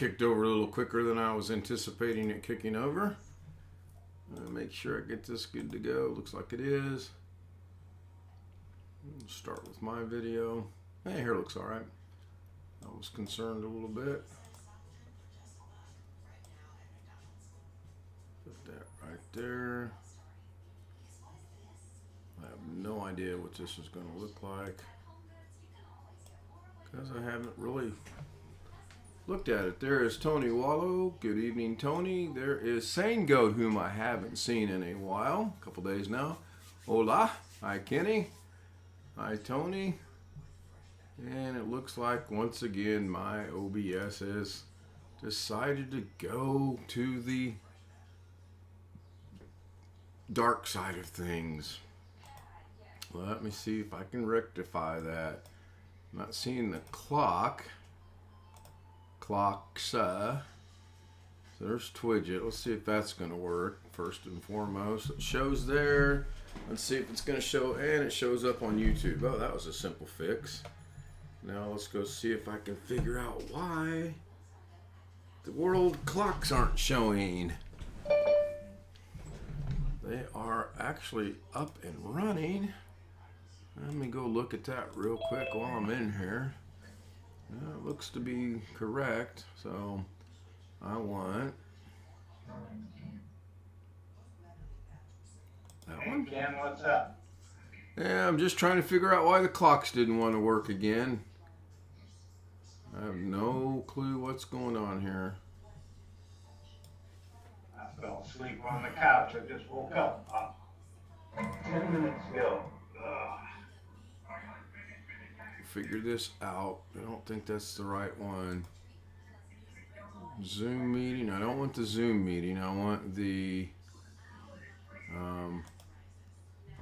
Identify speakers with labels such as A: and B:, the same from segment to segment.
A: kicked over a little quicker than I was anticipating it kicking over. Make sure I get this good to go. Looks like it is. Start with my video. Hey, here looks all right. I was concerned a little bit. Put that right there. I have no idea what this is going to look like because I haven't really looked at it. There is Tony Wallow. Good evening, Tony. There is Sane Goat, whom I haven't seen in a while, a couple days now. Hola. Hi, Kenny. Hi, Tony. And it looks like once again my OBS has decided to go to the dark side of things. Let me see if I can rectify that. I'm not seeing the clocks. So there's Twidget. Let's see if that's going to work first and foremost. It shows there. Let's see if it's going to show, and it shows up on YouTube. Oh, that was a simple fix. Now let's go see if I can figure out why the world clocks aren't showing. They are actually up and running. Let me go look at that real quick while I'm in here. It looks to be correct, so I want that one.
B: Ken, what's up?
A: Yeah, I'm just trying to figure out why the clocks didn't want to work again. I have no clue what's going on here.
B: I fell asleep on the couch. I just woke up 10 minutes ago.
A: Figure this out. I don't think that's the right one. Zoom meeting. I don't want the Zoom meeting. I want the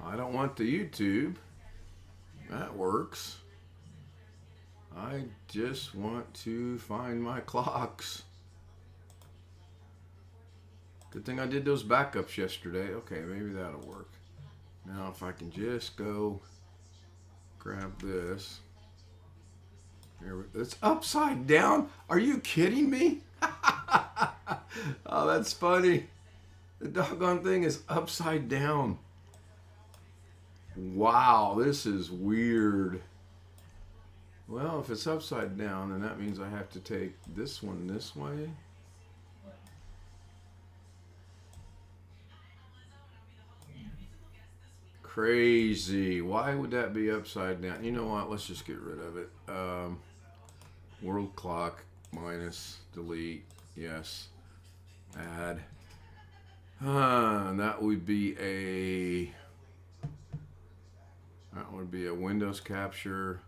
A: I don't want the YouTube. That works. I just want to find my clocks. Good thing I did those backups yesterday. Okay, maybe that'll work. Now if I can just go grab this. It's upside down. Are you kidding me? Oh, that's funny. The doggone thing is upside down. Wow, this is weird. Well, if it's upside down, then that means I have to take this one this way. Crazy. Why would that be upside down? You know what? Let's just get rid of it. World clock minus delete. Yes. Add. That would be a Windows capture.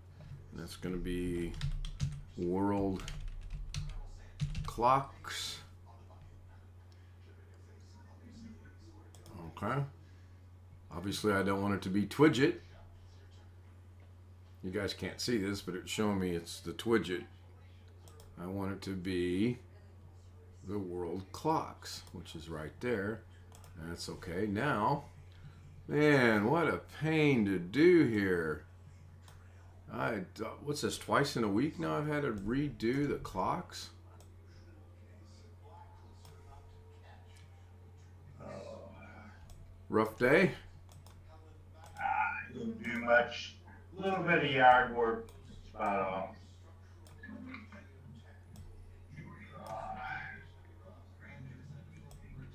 A: That's going to be world clocks. Okay. Obviously, I don't want it to be Twidget. You guys can't see this, but it's showing me it's the Twidget. I want it to be the world clocks, which is right there. That's okay. Now, man, what a pain to do here. What's this, twice in a week now I've had to redo the clocks? Rough day?
B: Didn't do much. A little bit of yard work. That's about all.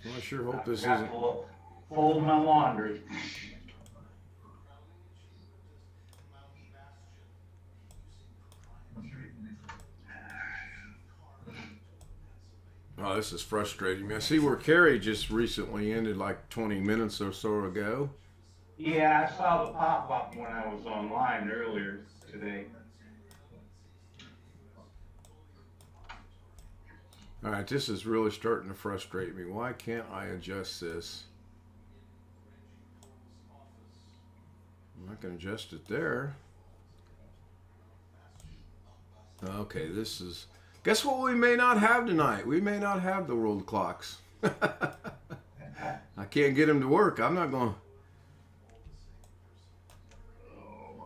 A: Well, I sure hope this isn't.
B: Fold my laundry.
A: Oh, this is frustrating me. I see where Carrie just recently ended like 20 minutes or so ago.
B: Yeah, I saw the pop-up when I was online earlier today.
A: All right, this is really starting to frustrate me. Why can't I adjust this? I can adjust it there. Okay, this is... Guess what we may not have tonight? We may not have the world clocks. I can't get them to work. I'm not going...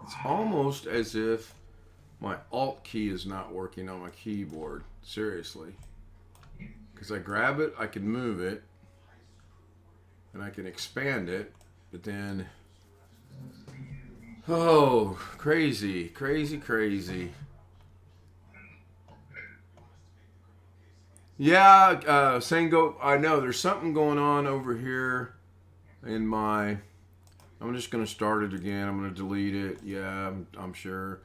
A: It's almost as if my Alt key is not working on my keyboard. Seriously. Because I grab it, I can move it, and I can expand it, but then, oh, crazy, crazy, crazy. Yeah, Sango, I know there's something going on over here in my, I'm just going to start it again. I'm going to delete it. Yeah, I'm sure.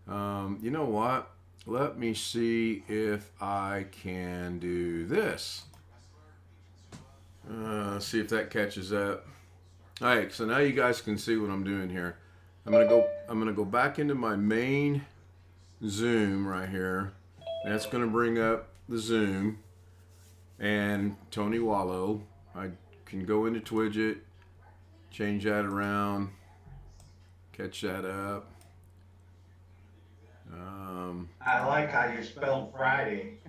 A: You know what? Let me see if I can do this. See if that catches up. All right, so now you guys can see what I'm doing here. I'm gonna go back into my main Zoom right here. That's gonna bring up the Zoom and Tony Wallow. I can go into Twidget, change that around, catch that up.
B: I like how you spelled Friday.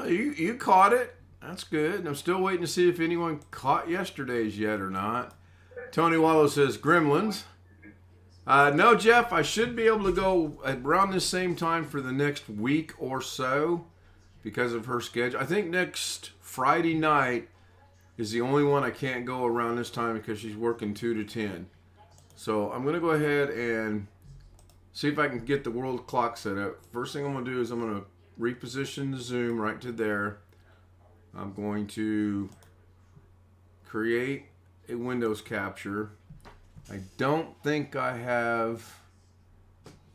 A: You caught it. That's good. I'm still waiting to see if anyone caught yesterday's yet or not. Tony Wallow says Gremlins. No, Jeff, I should be able to go around this same time for the next week or so because of her schedule. I think next Friday night is the only one I can't go around this time because she's working 2 to 10. So I'm going to go ahead and see if I can get the world clock set up. First thing I'm going to do is I'm going to reposition the Zoom right to there. I'm going to create a Windows capture. I don't think I have.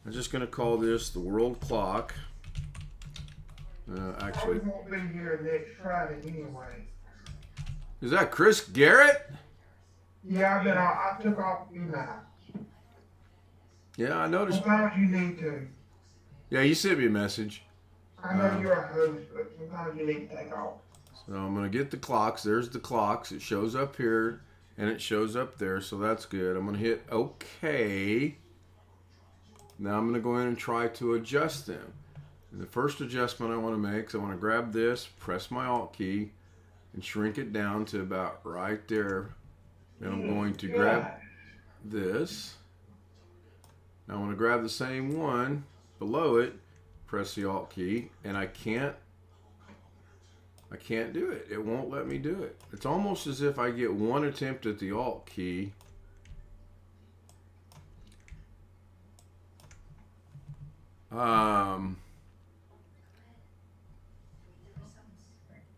A: I'm just going to call this the world clock. Actually,
C: I won't be here next Friday anyway.
A: Is that Chris Garrett?
C: Yeah, I took off a few nights.
A: Yeah, I noticed.
C: Sometimes you need to.
A: Yeah, you sent me a message.
C: I know you're a host, but sometimes you need to take off.
A: So I'm going to get the clocks. There's the clocks. It shows up here and it shows up there, so that's good. I'm going to hit OK. Now I'm going to go in and try to adjust them. And the first adjustment I want to make is I want to grab this, press my Alt key, and shrink it down to about right there. Then I'm going to grab this. Now I want to grab the same one below it, press the Alt key, and I can't do it. It won't let me do it. It's almost as if I get one attempt at the Alt key.
C: Yeah,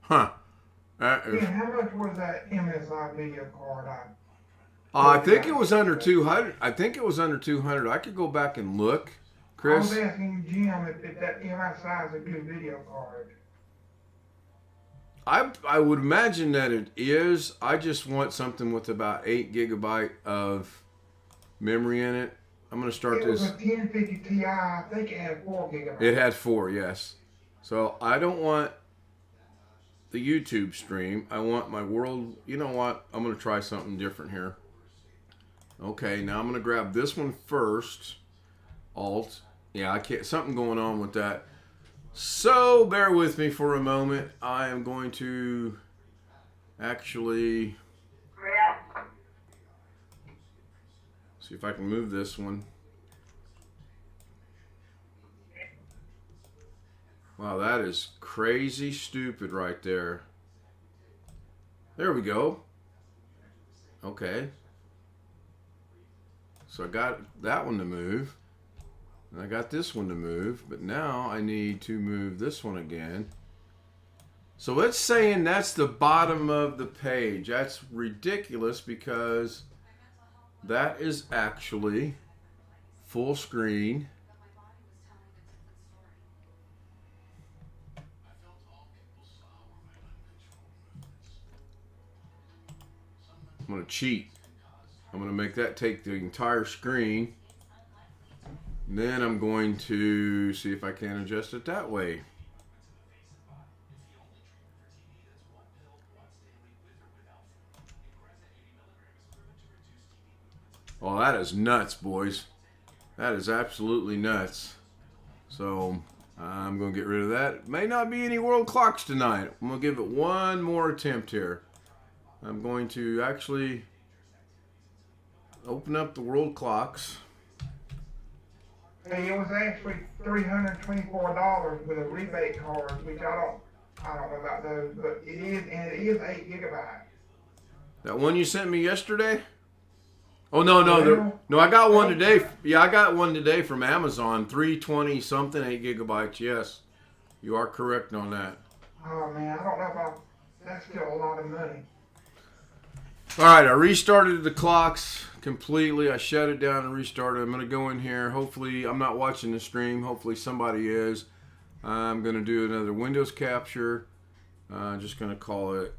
C: how much was that MSI video card?
A: I think it was under 200. I think it was under 200. I could go back and look, Chris.
C: I was asking Jim if that MSI is a good video card.
A: I would imagine that it is. I just want something with about 8 gigabyte of memory in it. I'm going to start this.
C: It was a 1050 Ti. I think it had 4 gigabytes.
A: It had 4, yes. So I don't want the YouTube stream. I want my world. You know what? I'm going to try something different here. Okay, now I'm going to grab this one first. Alt. Yeah, I can't. Something going on with that. So bear with me for a moment. I am going to actually see if I can move this one. Wow, that is crazy stupid right there. There we go. Okay. So I got that one to move. And I got this one to move, but now I need to move this one again. So let's say that's the bottom of the page. That's ridiculous because that is actually full screen. I'm going to cheat. I'm going to make that take the entire screen. Then I'm going to see if I can adjust it that way. Oh, that is nuts, boys. That is absolutely nuts. So I'm going to get rid of that. May not be any world clocks tonight. I'm going to give it one more attempt here. I'm going to actually open up the world clocks.
C: Hey, it was actually $324 with a rebate card, which I I don't know about those, but it is 8 gigabytes.
A: That one you sent me yesterday? Oh, no,
C: Well,
A: no, I got one today. Yeah, I got one today from Amazon. 320 something, 8 gigabytes. Yes, you are correct on that.
C: Oh man, I don't know if that's still a lot of money.
A: All right, I restarted the clocks completely. I shut it down and restarted. I'm going to go in here. Hopefully, I'm not watching the stream. Hopefully, somebody is. I'm going to do another Windows capture. Just going to call it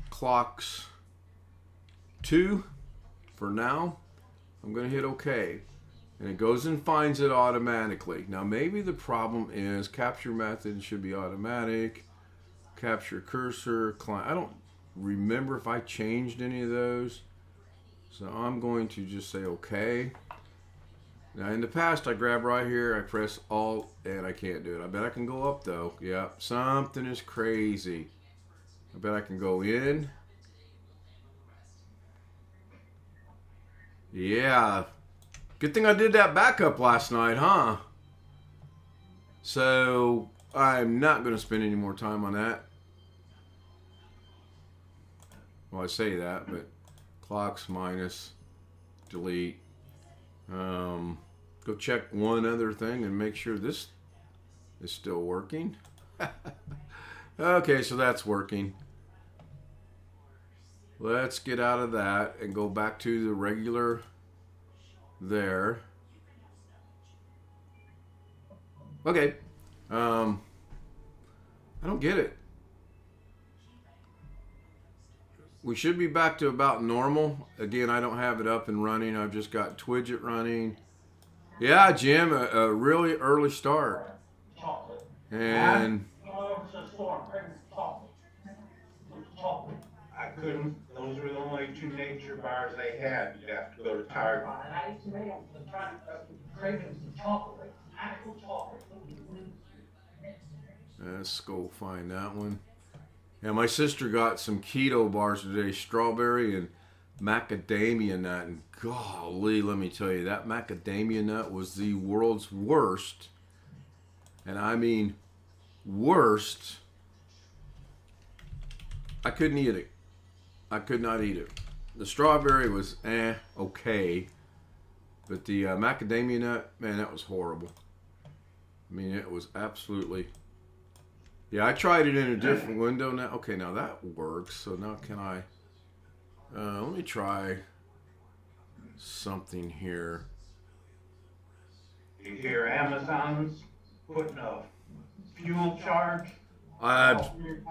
A: Clocks 2 for now. I'm going to hit OK. And it goes and finds it automatically. Now, maybe the problem is capture method should be automatic. Capture cursor, client. I don't remember if I changed any of those. So I'm going to just say OK. Now, in the past, I grab right here, I press Alt, and I can't do it. I bet I can go up, though. Yep, something is crazy. I bet I can go in. Yeah. Good thing I did that backup last night, huh? So, I'm not going to spend any more time on that. Well, I say that, but clocks minus delete. Go check one other thing and make sure this is still working. Okay, so that's working. Let's get out of that and go back to the regular there. Okay. I don't get it. We should be back to about normal. Again, I don't have it up and running. I've just got Twidget running. Yeah, Jim, a really early start.
B: Chocolate.
A: And
B: I couldn't. Those were the only 2 nature bars they had. You'd have to go to Target. I used to make cravings for chocolate, actual chocolate.
A: let's go find that one. Yeah, my sister got some keto bars today, strawberry and macadamia nut. And golly, let me tell you, that macadamia nut was the world's worst. And I mean, worst. I couldn't eat it. I could not eat it. The strawberry was okay. But the macadamia nut, man, that was horrible. I mean, it was absolutely... Yeah, I tried it in a different window now. Okay, now that works. So now can I... let me try something here.
B: You hear Amazon's putting a fuel charge?
A: I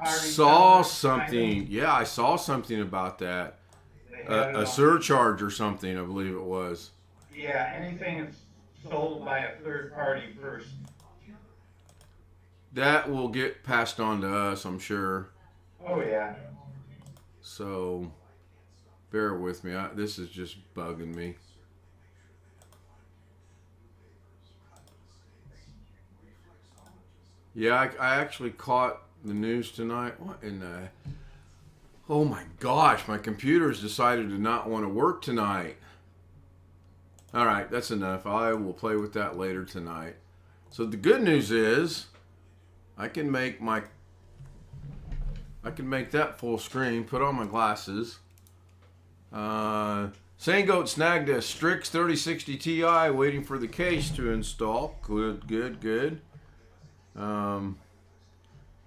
A: saw something. Yeah, I saw something about that. A surcharge or something, I believe it was.
B: Yeah, anything that's sold by a third party person.
A: That will get passed on to us, I'm sure.
B: Oh, yeah.
A: So, bear with me. This is just bugging me. Yeah, I actually caught the news tonight. What in the... Oh my gosh, my computer's decided to not want to work tonight. All right, that's enough. I will play with that later tonight. So the good news is I can make that full screen, put on my glasses. Sangoat snagged a Strix 3060 Ti waiting for the case to install. Good.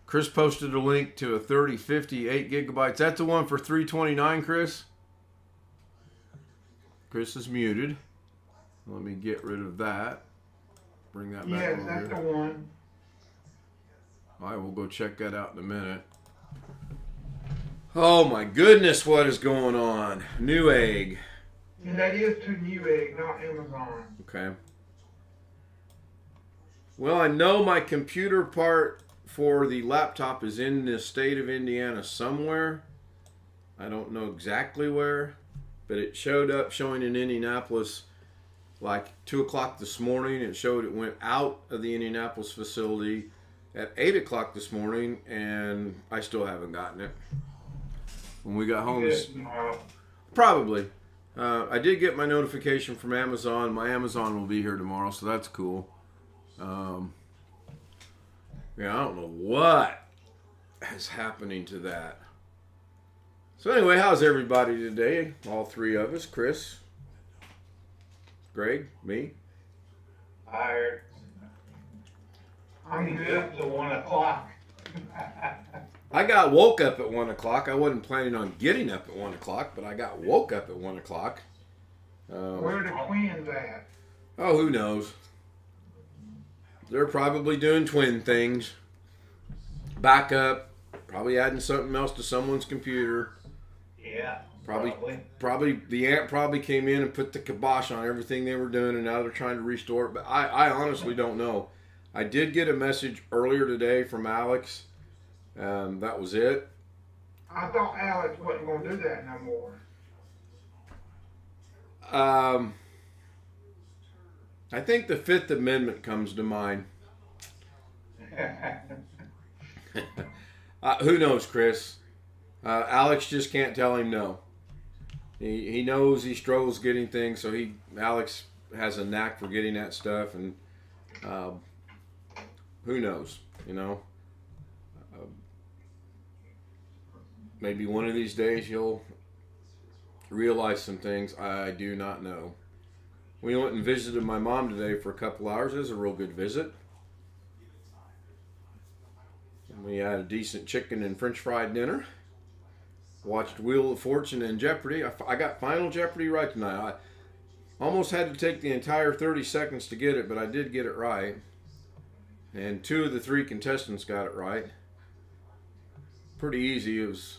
A: Chris posted a link to a 3050 8 gigabytes. That's the one for $329, Chris? Chris is muted. Let me get rid of that. Bring that back over
C: Yes, that's the
A: here.
C: one.
A: All right, we'll go check that out in a minute. Oh my goodness, what is going on? Newegg.
C: And that is to Newegg, not Amazon.
A: Okay. Well, I know my computer part for the laptop is in the state of Indiana somewhere. I don't know exactly where, but it showed up showing in Indianapolis like 2 o'clock this morning. It showed it went out of the Indianapolis facility at 8 o'clock this morning, and I still haven't gotten it. When we got home, probably. I did get my notification from Amazon. My Amazon will be here tomorrow, so that's cool. Yeah, I don't know what is happening to that. So anyway, how's everybody today? All three of us, Chris, Greg, me.
B: Tired. I'm good up to 1 o'clock.
A: I got woke up at 1 o'clock. I wasn't planning on getting up at 1 o'clock, but I got woke up at 1 o'clock.
C: Where are the twins at?
A: Oh, who knows? They're probably doing twin things. Back up. Probably adding something else to someone's computer.
B: Yeah,
A: Probably the aunt probably came in and put the kibosh on everything they were doing, and now they're trying to restore it. But I honestly don't know. I did get a message earlier today from Alex. That was it.
C: I thought Alex wasn't going to do that no more.
A: I think the Fifth Amendment comes to mind. Who knows, Chris? Alex just can't tell him no. He knows he struggles getting things, so Alex has a knack for getting that stuff, and who knows, you know? Maybe one of these days you'll realize some things. I do not know. We went and visited my mom today for a couple hours. It was a real good visit. And we had a decent chicken and French fried dinner. Watched Wheel of Fortune and Jeopardy. I got Final Jeopardy right tonight. I almost had to take the entire 30 seconds to get it, but I did get it right. And 2 of the 3 contestants got it right. Pretty easy. It was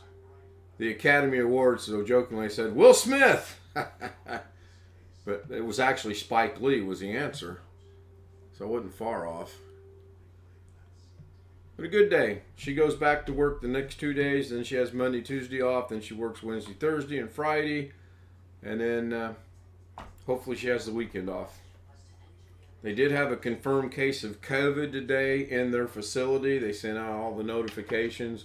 A: the Academy Awards, so jokingly I said, Will Smith! But it was actually Spike Lee was the answer. So I wasn't far off. But a good day. She goes back to work the next 2 days, then she has Monday, Tuesday off, then she works Wednesday, Thursday, and Friday, and then hopefully she has the weekend off. They did have a confirmed case of COVID today in their facility. They sent out all the notifications.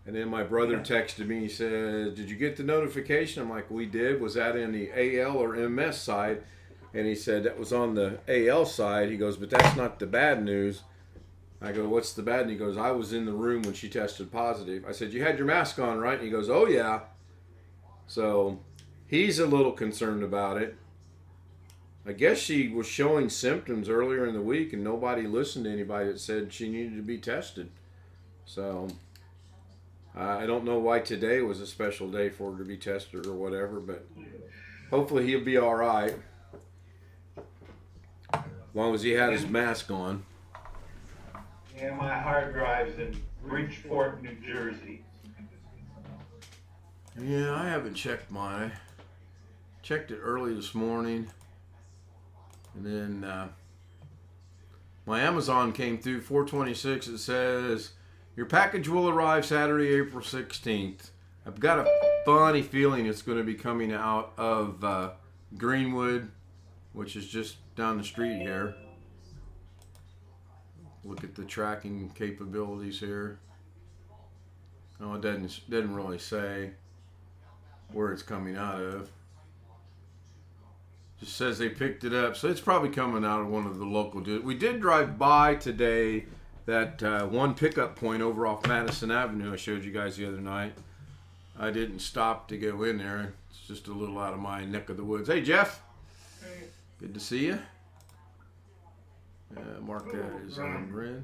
A: And then my brother texted me, he said, did you get the notification? I'm like, we did. Was that in the AL or MS side? And he said, that was on the AL side. He goes, but that's not the bad news. I go, what's the bad? And he goes, I was in the room when she tested positive. I said, you had your mask on, right? And he goes, oh, yeah. So he's a little concerned about it. I guess she was showing symptoms earlier in the week, and nobody listened to anybody that said she needed to be tested. So I don't know why today was a special day for her to be tested or whatever, but hopefully he'll be all right. As long as he had his mask on.
B: Yeah, my hard drive's in Bridgeport, New Jersey.
A: Yeah, I haven't checked mine. Checked it early this morning. And then my Amazon came through 426. It says, your package will arrive Saturday, April 16th. I've got a funny feeling it's going to be coming out of Greenwood, which is just down the street here. Look at the tracking capabilities here. Oh, it doesn't really say where it's coming out of. Just says they picked it up, so it's probably coming out of one of the local. We did drive by today that one pickup point over off Madison Avenue I showed you guys the other night. I didn't stop to go in there. It's just a little out of my neck of the woods. Hey, Jeff.
C: Hey.
A: Good to see you. Mark that as on red.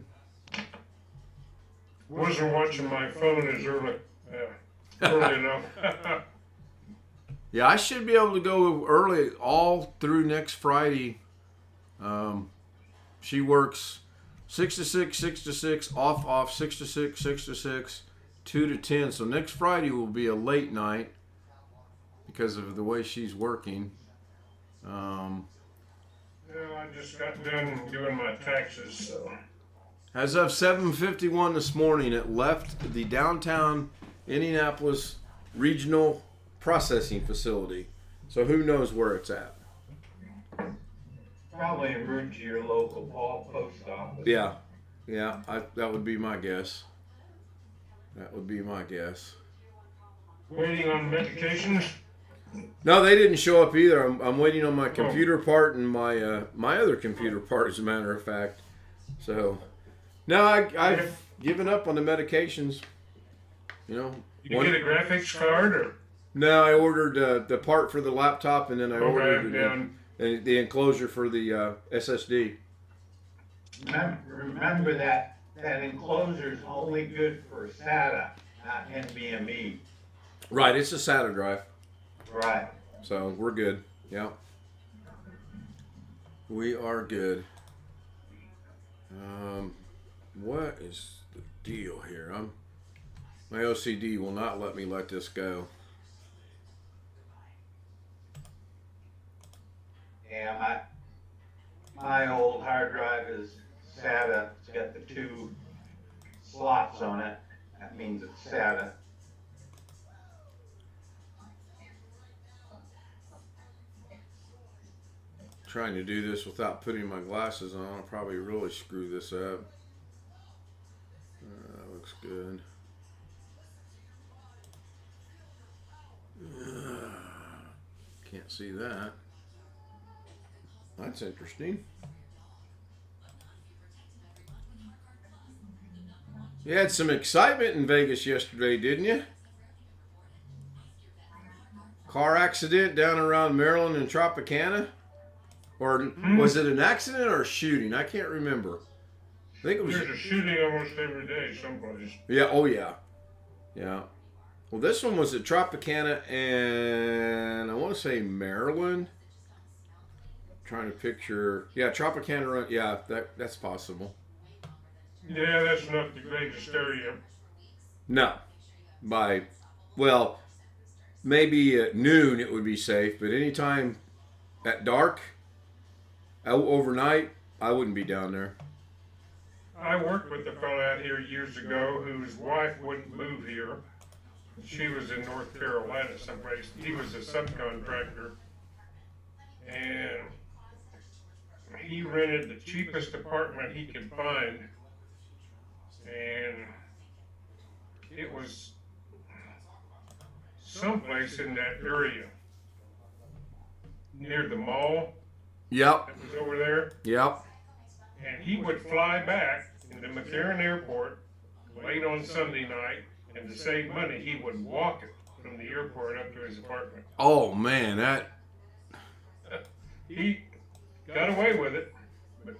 D: Wasn't watching my phone as early enough.
A: Yeah, I should be able to go early all through next Friday. She works 6 to 6, 6 to 6, off, 6 to 6, 6 to 6, 2 to 10. So next Friday will be a late night because of the way she's working.
D: Yeah, I just got done doing my taxes, so.
A: As of 7:51 this morning, it left the downtown Indianapolis Regional Processing Facility. So who knows where it's at?
B: Probably en route to your local post office.
A: Yeah, that would be my guess. That would be my guess.
D: Waiting on medications?
A: No, they didn't show up either. I'm waiting on my computer part and my other computer part, as a matter of fact. So No, I've given up on the medications. You know.
D: You get a graphics card or?
A: No, I ordered the part for the laptop, and then I ordered the enclosure for the SSD.
B: Remember that enclosure is only good for SATA, not NVMe.
A: Right, it's a SATA drive.
B: Right.
A: So we're good. Yeah. We are good. What is the deal here? My OCD will not let me let this go.
B: Yeah, my old hard drive is SATA. It's got the 2 slots on it. That means it's SATA.
A: Trying to do this without putting my glasses on, I'll probably really screw this up. That looks good. Can't see that. That's interesting. You had some excitement in Vegas yesterday, didn't you? Car accident down around Maryland and Tropicana? Or was it an accident or a shooting? I can't remember. I think it was.
D: There's a shooting almost every day someplace.
A: Yeah, oh yeah. Yeah. Well, this one was at Tropicana and I want to say Maryland. Trying to picture. Yeah, Tropicana. Yeah, that's possible.
D: Yeah, that's not the greatest area.
A: No. Well, maybe at noon it would be safe, but anytime at dark, overnight, I wouldn't be down there.
D: I worked with a fellow out here years ago whose wife wouldn't move here. She was in North Carolina someplace. He was a subcontractor. And he rented the cheapest apartment he could find. And it was someplace in that area near the mall.
A: Yep.
D: That was over there.
A: Yep.
D: And he would fly back into McCarran Airport late on Sunday night, and to save money, he would walk it from the airport up to his apartment.
A: Oh man, that.
D: He got away with it, but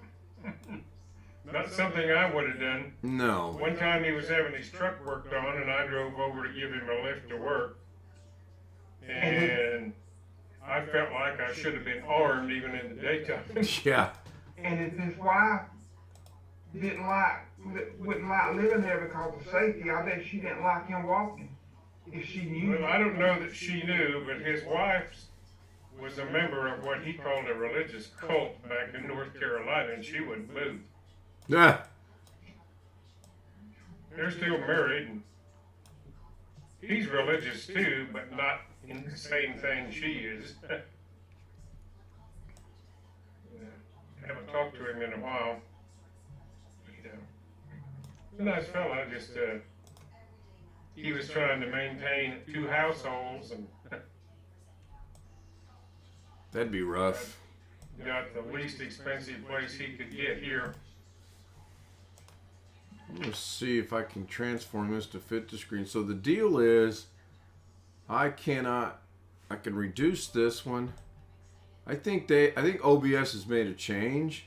D: not something I would have done.
A: No.
D: One time he was having his truck worked on, and I drove over to give him a lift to work, and I felt like I should have been armed even in the daytime.
A: Yeah.
C: And if his wife wouldn't like living there because of safety, I bet she didn't like him walking. If she knew.
D: Well, I don't know that she knew, but his wife was a member of what he called a religious cult back in North Carolina, and she wouldn't move.
A: Yeah.
D: They're still married, and he's religious too, but not in the same thing she is. Haven't talked to him in a while. A nice fella, just he was trying to maintain 2 households and
A: That'd be rough.
D: got the least expensive place he could get here.
A: Let's see if I can transform this to fit the screen. So the deal is, I can reduce this one. I think OBS has made a change.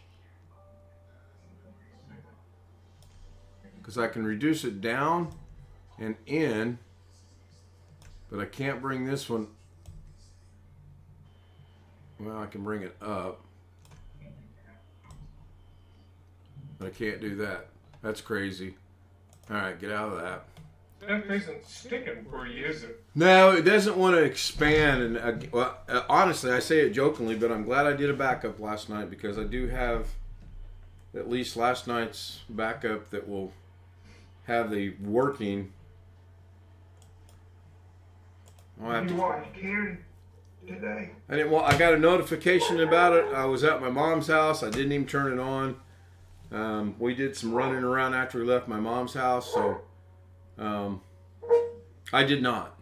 A: Because I can reduce it down and in, but I can't bring this one. Well, I can bring it up, but I can't do that. That's crazy. All right, get out of that.
D: That isn't sticking for you, is it?
A: No, it doesn't want to expand. And honestly, I say it jokingly, but I'm glad I did a backup last night because I do have at least last night's backup that will have the working.
C: You watched Carrie today?
A: I got a notification about it. I was at my mom's house. I didn't even turn it on. We did some running around after we left my mom's house, so I did not.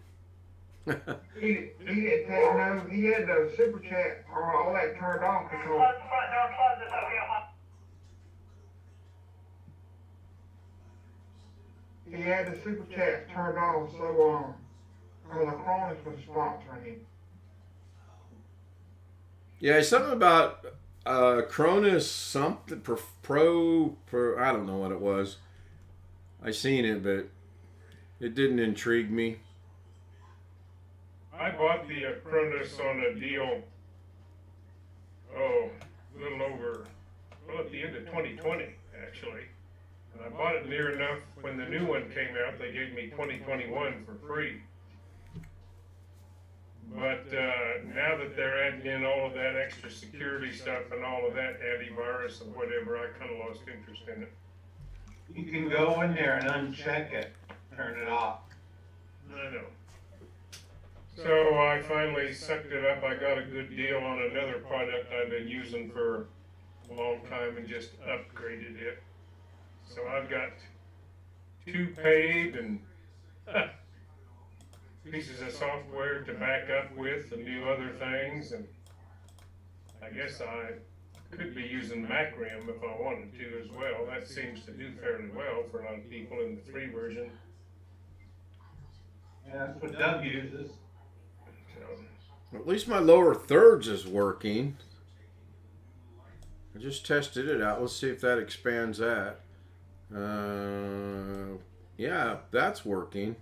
C: He didn't take no. He had the super chat or all that turned off because he had the super chats turned off, so the Cronus was sponsoring him.
A: Yeah, something about Cronus something pro. I don't know what it was. I seen it, but it didn't intrigue me.
D: I bought the Cronus on a deal, a little over, well, at the end of 2020, actually. And I bought it near enough when the new one came out, they gave me 2021 for free. But now that they're adding in all of that extra security stuff and all of that antivirus and whatever, I kind of lost interest in it.
B: You can go in there and uncheck it, turn it off.
D: I know. So I finally sucked it up. I got a good deal on another product I've been using for a long time and just upgraded it. So I've got 2 paid and pieces of software to back up with and do other things, and I guess I could be using Macrim if I wanted to as well. That seems to do fairly well for a lot of people in the free version.
B: Yeah, that's what Doug uses.
D: So,
A: At least my lower thirds is working. I just tested it out. Let's see if that expands that. Yeah, that's working.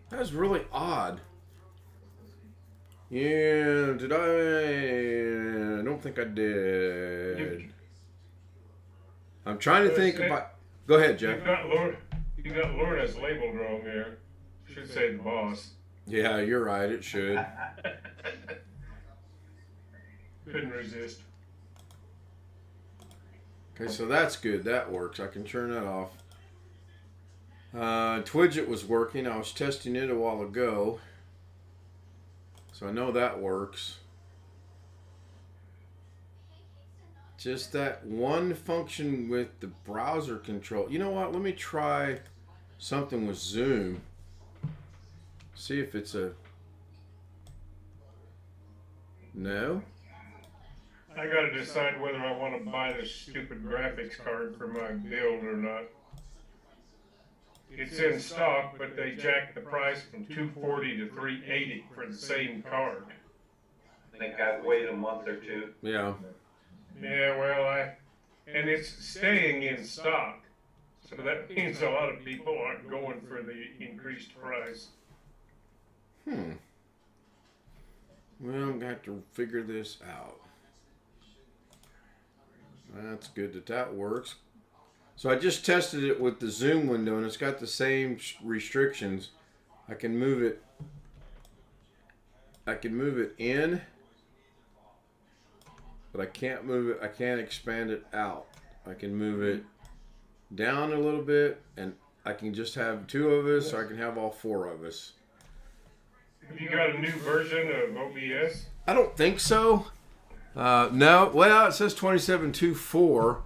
A: That's really odd. Yeah, did I don't think I did. I'm trying to think if I... Go ahead, Jeff.
D: You got Lorna's labeled wrong there. Should say the boss.
A: Yeah, you're right. It should.
D: Couldn't resist.
A: Okay, so that's good. That works. I can turn that off. Twidget was working. I was testing it a while ago. So I know that works. Just that one function with the browser control. You know what? Let me try something with Zoom. See if it's a... No?
D: I gotta decide whether I want to buy this stupid graphics card for my build or not. It's in stock, but they jacked the price from $240 to $380 for the same card.
B: I think I'd wait a month or two.
A: Yeah.
D: Yeah, well, and it's staying in stock, so that means a lot of people aren't going for the increased price.
A: Well, I'm going to have to figure this out. That's good that that works. So I just tested it with the Zoom window, and it's got the same restrictions. I can move it. I can move it in, but I can't move it. I can't expand it out. I can move it down a little bit, and I can just have 2 of us, or I can have all 4 of us.
D: Have you got a new version of OBS?
A: I don't think so. No. Well, it says 27.2.4.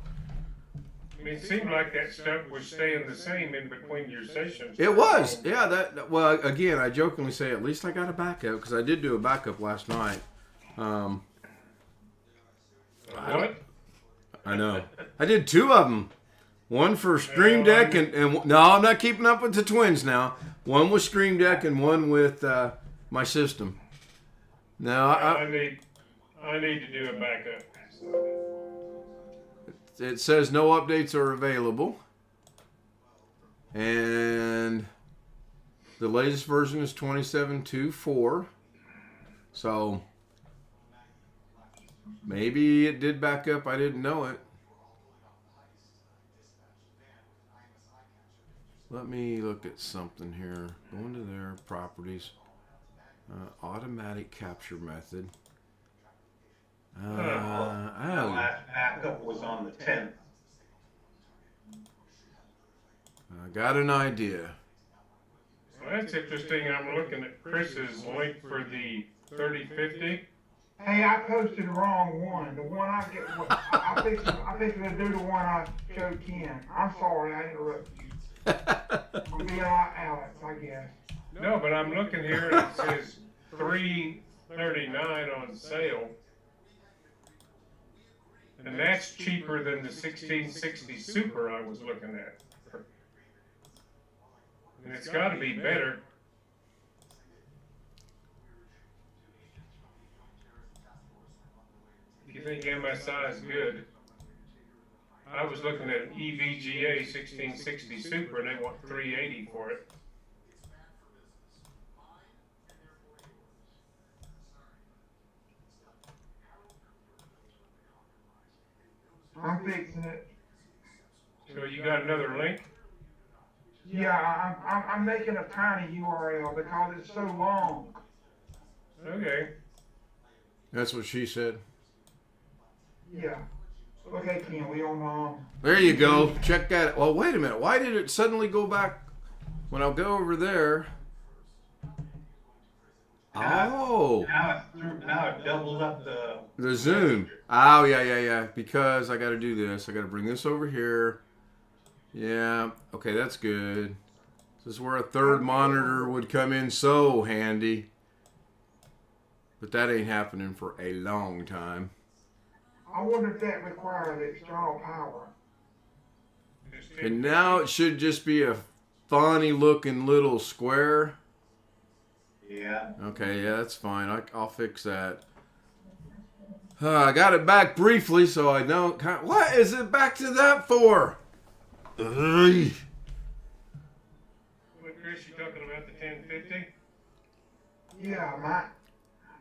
D: I mean, it seemed like that stuff was staying the same in between your sessions.
A: It was. Yeah. Well, again, I jokingly say at least I got a backup because I did do a backup last night.
D: What?
A: I know. I did 2 of them. One for Stream Deck and no, I'm not keeping up with the twins now. One with Stream Deck and one with my system. No,
D: I need to do a backup.
A: it says no updates are available, and the latest version is 27.2.4. So maybe it did back up. I didn't know it. Let me look at something here. Go into their properties. Automatic capture method.
B: The last backup was on the 10th.
A: I got an idea.
D: Well, that's interesting. I'm looking at Chris's link for the 3050.
C: Hey, I posted the wrong one. The one I get, I fixed to do the one I showed Ken. I'm sorry, I interrupted you. I'm being like Alex, I guess.
D: No, but I'm looking here and it says $339 on sale. And that's cheaper than the 1660 Super I was looking at. And it's got to be better. If you think MSI is good, I was looking at an EVGA 1660 Super and they want $380 for it.
C: I'm fixing it.
D: So you got another link?
C: Yeah, I'm making a tiny URL because it's so long.
D: Okay.
A: That's what she said.
C: Yeah. Okay, Ken, we on.
A: There you go. Check that. Well, wait a minute. Why did it suddenly go back when I'll go over there? Oh,
B: Now it doubles up
A: the zoom. Oh, yeah. Because I got to do this. I got to bring this over here. Yeah. Okay, that's good. This is where a third monitor would come in so handy. But that ain't happening for a long time.
C: I wonder if that requires external power.
A: And now it should just be a funny looking little square.
B: Yeah.
A: Okay, yeah, that's fine. I'll fix that. I got it back briefly, so I don't. What is it back to that for? Ugh.
D: What, Chris, you talking about the 1050?
C: Yeah,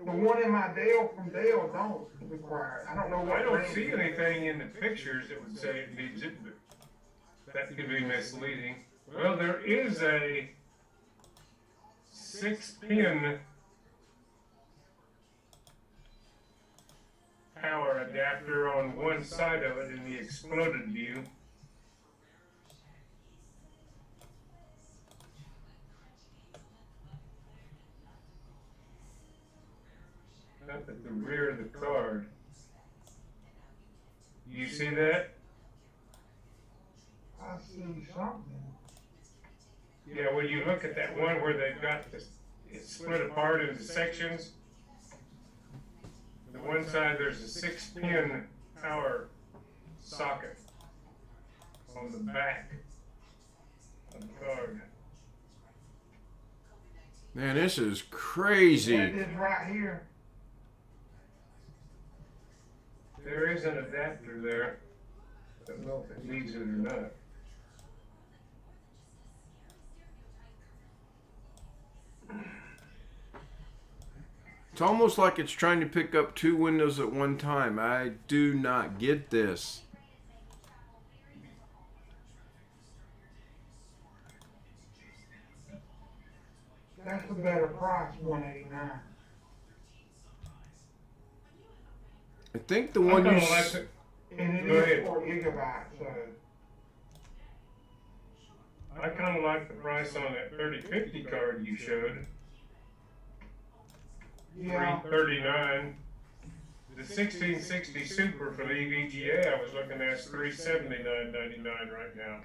C: the one in my Dell from Dell don't require it. I don't know what.
D: I don't
C: brand.
D: see anything in the pictures that would say it needs it, but that could be misleading. Well, there is a 6-pin power adapter on one side of it in the exploded view. Up at the rear of the card. You see that?
C: I see something.
D: Yeah, when you look at that one where they've got this, it's split apart into sections. The one side there's a 6-pin power socket on the back of the card.
A: Man, this is crazy.
C: That is right here.
D: There is an adapter there. I don't know if it needs it or not.
A: It's almost like it's trying to pick up two windows at one time. I do not get this.
C: That's a better price, $189.
A: I think the one you.
C: And it
D: Go
C: is
D: ahead.
C: 4 gigabytes, so.
D: I kind of like the price on that 3050 card you showed.
C: Yeah.
D: $339. The 1660 Super for the EVGA I was looking at is $379.99 right now.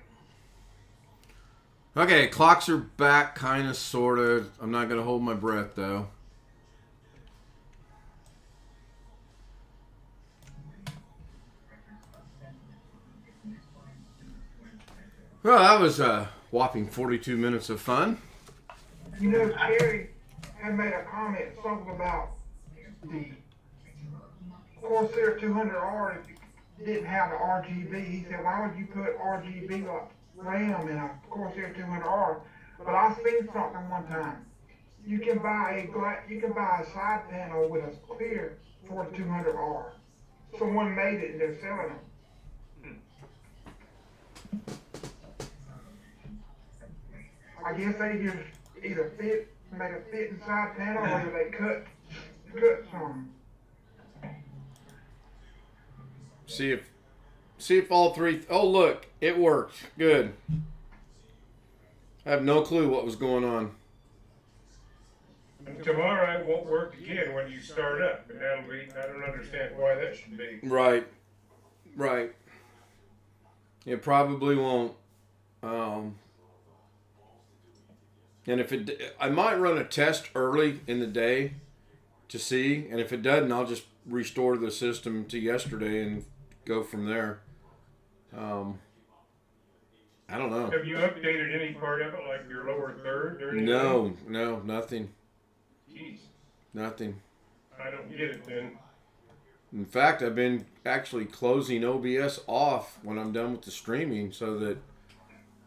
A: Okay, clocks are back, kind of, sort of. I'm not going to hold my breath, though. Well, that was a whopping 42 minutes of fun.
C: You know, Terry had made a comment, something about the Corsair 200R didn't have the RGB. He said, why would you put RGB RAM in a Corsair 200R? But I seen something one time. You can buy a side panel with a clear for the 200R. Someone made it and they're selling them. I guess they just either make a fit inside panel, or they cut some.
A: See if all three. Oh, look, it worked. Good. I have no clue what was going on.
D: And tomorrow it won't work again when you start up. And that'll be, I don't understand why that should be.
A: Right. It probably won't. And if I might run a test early in the day to see, and if it doesn't, I'll just restore the system to yesterday and go from there. I don't know.
D: Have you updated any part of it, like your lower third or anything?
A: No, nothing.
D: Jeez,
A: Nothing.
D: I don't get it then.
A: In fact, I've been actually closing OBS off when I'm done with the streaming so that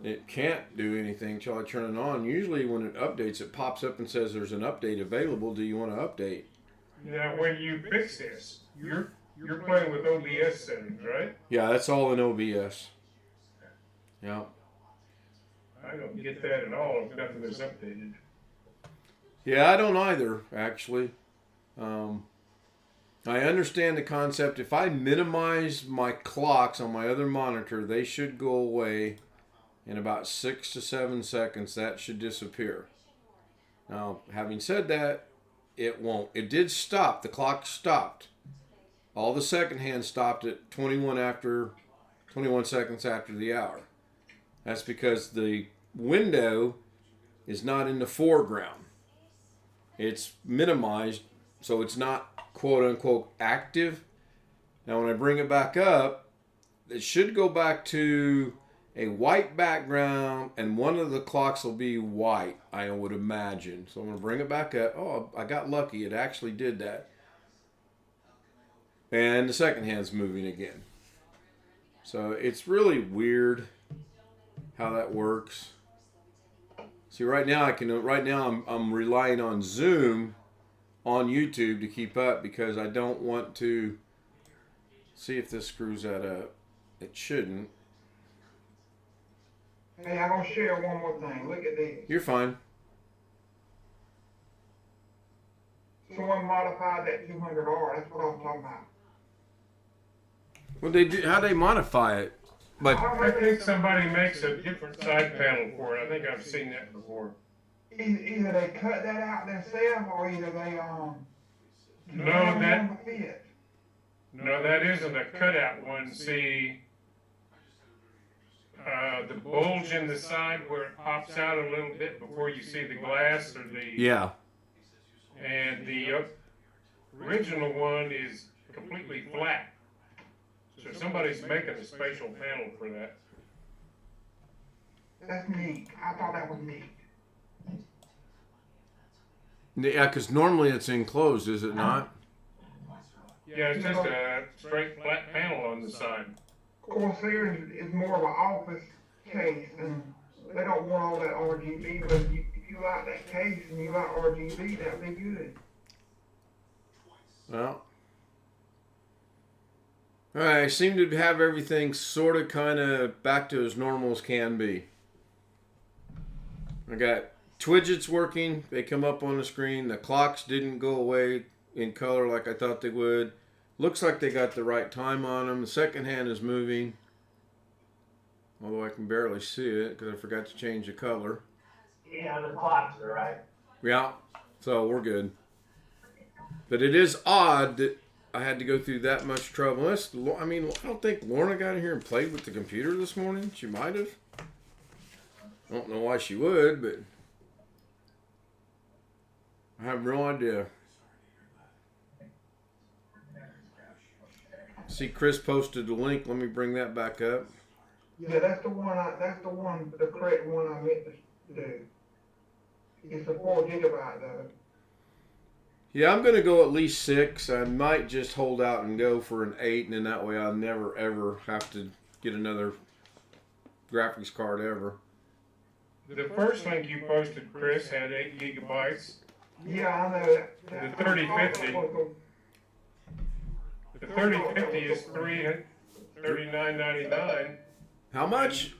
A: it can't do anything till I turn it on. Usually when it updates, it pops up and says there's an update available. Do you want to update?
D: Now, when you fix this, you're playing with OBS settings, right?
A: Yeah, that's all in OBS. Yeah.
D: I don't get that at all if nothing is updated.
A: Yeah, I don't either, actually. I understand the concept. If I minimize my clocks on my other monitor, they should go away in about 6 to 7 seconds. That should disappear. Now, having said that, it won't. It did stop. The clock stopped. All the second hand stopped at 21 seconds after the hour. That's because the window is not in the foreground. It's minimized, so it's not quote unquote active. Now when I bring it back up, it should go back to a white background and one of the clocks will be white, I would imagine. So I'm going to bring it back up. Oh, I got lucky. It actually did that. And the second hand's moving again. So it's really weird how that works. See, right now I'm relying on Zoom on YouTube to keep up because I don't want to see if this screws that up. It shouldn't.
C: Hey, I'm gonna share one more thing. Look at this.
A: You're fine.
C: Someone modified that 200R. That's what I'm talking about.
A: Well, they do. How they modify it? But
D: I think somebody makes a different side panel for it. I think I've seen that before.
C: Either they cut that out themselves or either they
D: No, that isn't a cutout one. See, the bulge in the side where it pops out a little bit before you see the glass or the
A: yeah,
D: and the original one is completely flat. So somebody's making a spatial panel for that.
C: That's neat. I thought that was neat.
A: yeah, because normally it's enclosed, is it not?
D: Yeah, it's just a straight flat panel on the side.
C: Corsair is more of an office case, and they don't want all that RGB, but if you like that case and you like RGB, that'd be good.
A: Well, all right. I seem to have everything sort of kind of back to as normal as can be. I got widgets working. They come up on the screen. The clocks didn't go away in color like I thought they would. Looks like they got the right time on them. The second hand is moving. Although I can barely see it because I forgot to change the color.
B: Yeah, the clocks are right.
A: Yeah, so we're good. But it is odd that I had to go through that much trouble. I mean, I don't think Lorna got in here and played with the computer this morning. She might have. I don't know why she would, but I have no idea. See, Chris posted the link. Let me bring that back up.
C: Yeah, that's the correct one I meant to do. It's a 4 gigabyte though.
A: Yeah, I'm going to go at least 6. I might just hold out and go for an 8, and then that way I'll never, ever have to get another graphics card ever.
D: The first link you posted, Chris, had 8 gigabytes.
C: Yeah, I know that.
D: The 3050. The 3050 is $339.99.
A: How much?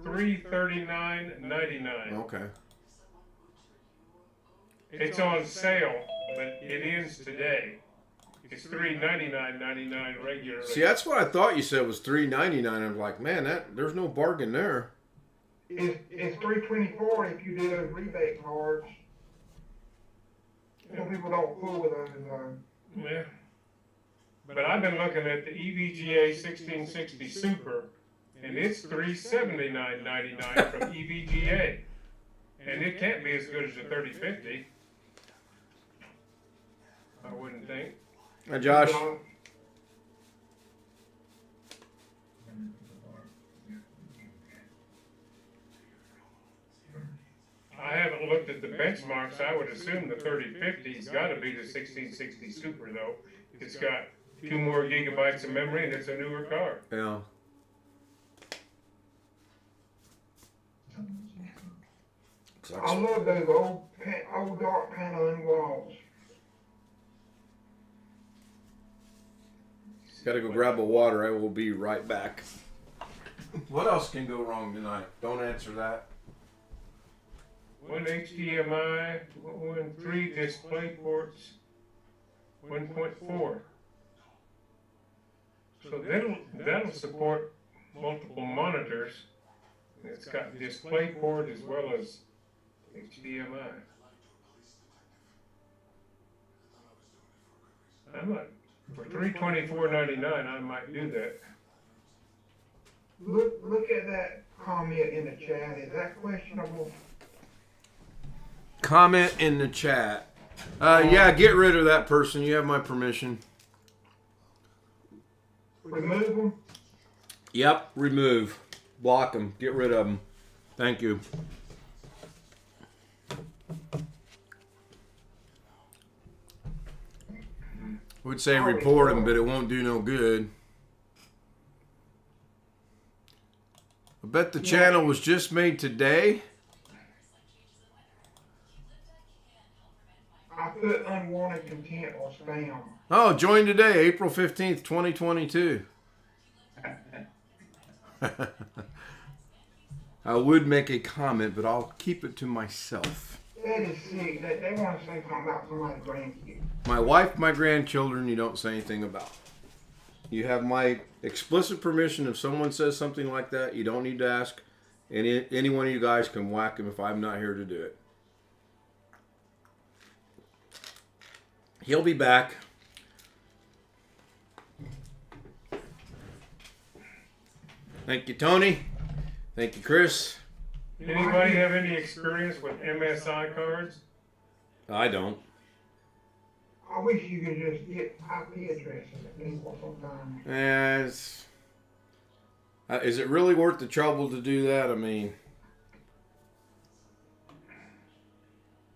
D: $339.99.
A: Okay.
D: It's on sale, but it ends today. It's $399.99 regularly.
A: See, that's what I thought you said was $399. I'm like, man, there's no bargain there.
C: It's $324 if you do those rebate cards. Some people don't fool with those.
D: Yeah. But I've been looking at the EVGA 1660 Super, and it's $379.99 from EVGA. And it can't be as good as the 3050. I wouldn't think.
A: Hi, Josh.
D: I haven't looked at the benchmarks. I would assume the 3050's got to be the 1660 Super though. It's got 2 more gigabytes of memory and it's a newer car.
A: Yeah.
C: I love those old dark paneling walls.
A: Gotta go grab a water. I will be right back. What else can go wrong tonight? Don't answer that.
D: 1 HDMI, 3 display ports, 1.4. So that'll support multiple monitors. It's got display port as well as HDMI. For $324.99, I might do that.
C: Look at that comment in the chat. Is that questionable?
A: Comment in the chat. Yeah, get rid of that person. You have my permission.
C: Remove them?
A: Yep, remove. Block them. Get rid of them. Thank you. Would say report them, but it won't do no good. I bet the channel was just made today.
C: I put unwanted content or spam.
A: Oh, join today, April 15th, 2022. I would make a comment, but I'll keep it to myself.
C: That is sick. They want to say something about somebody's grandkids.
A: My wife, my grandchildren, you don't say anything about. You have my explicit permission. If someone says something like that, you don't need to ask. Any one of you guys can whack him if I'm not here to do it. He'll be back. Thank you, Tony. Thank you, Chris.
D: Anybody have any experience with MSI cards?
A: I don't.
C: I wish you could just get IP addresses of people sometimes.
A: Is it really worth the trouble to do that? I mean,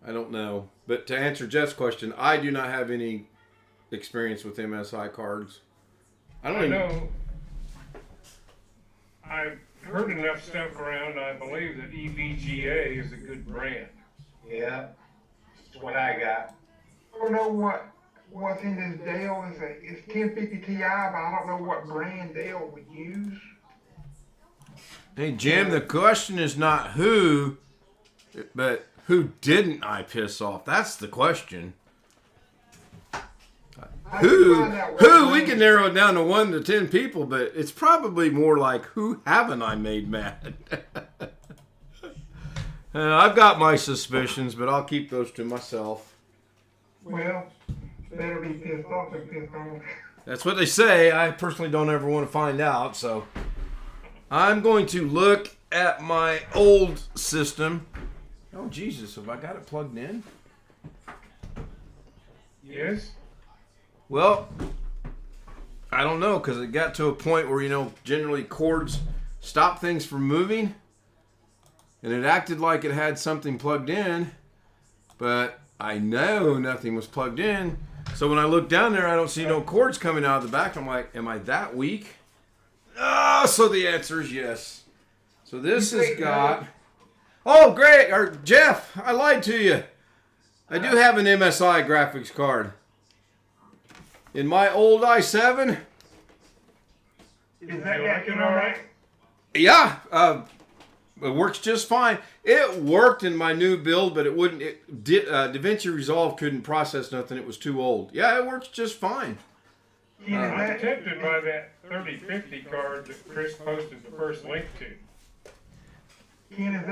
A: I don't know. But to answer Jeff's question, I do not have any experience with MSI cards. I know.
D: I've heard enough stuff around. I believe that EVGA is a good brand.
B: Yeah, that's what I got.
C: I don't know what's in this Dell. It's 1050 Ti, but I don't know what brand Dell would use.
A: Hey, Jim, the question is not who, but who didn't I piss off? That's the question. Who? We can narrow it down to 1 to 10 people, but it's probably more like who haven't I made mad? I've got my suspicions, but I'll keep those to myself.
C: Well, better be pissed off than pissed off.
A: That's what they say. I personally don't ever want to find out, so I'm going to look at my old system. Oh, Jesus, have I got it plugged in?
D: Yes.
A: Well, I don't know, because it got to a point where, generally cords stop things from moving. And it acted like it had something plugged in, but I know nothing was plugged in. So when I look down there, I don't see no cords coming out of the back. I'm like, am I that weak? Oh, so the answer is yes. So this has got... Oh, great. Or Jeff, I lied to you. I do have an MSI graphics card. In my old i7.
C: Is that working all right?
A: Yeah, it works just fine. It worked in my new build, but it wouldn't. DaVinci Resolve couldn't process nothing. It was too old. Yeah, it works just fine.
D: I'm tempted by that 3050 card that Chris posted the first link to.
C: Ken, is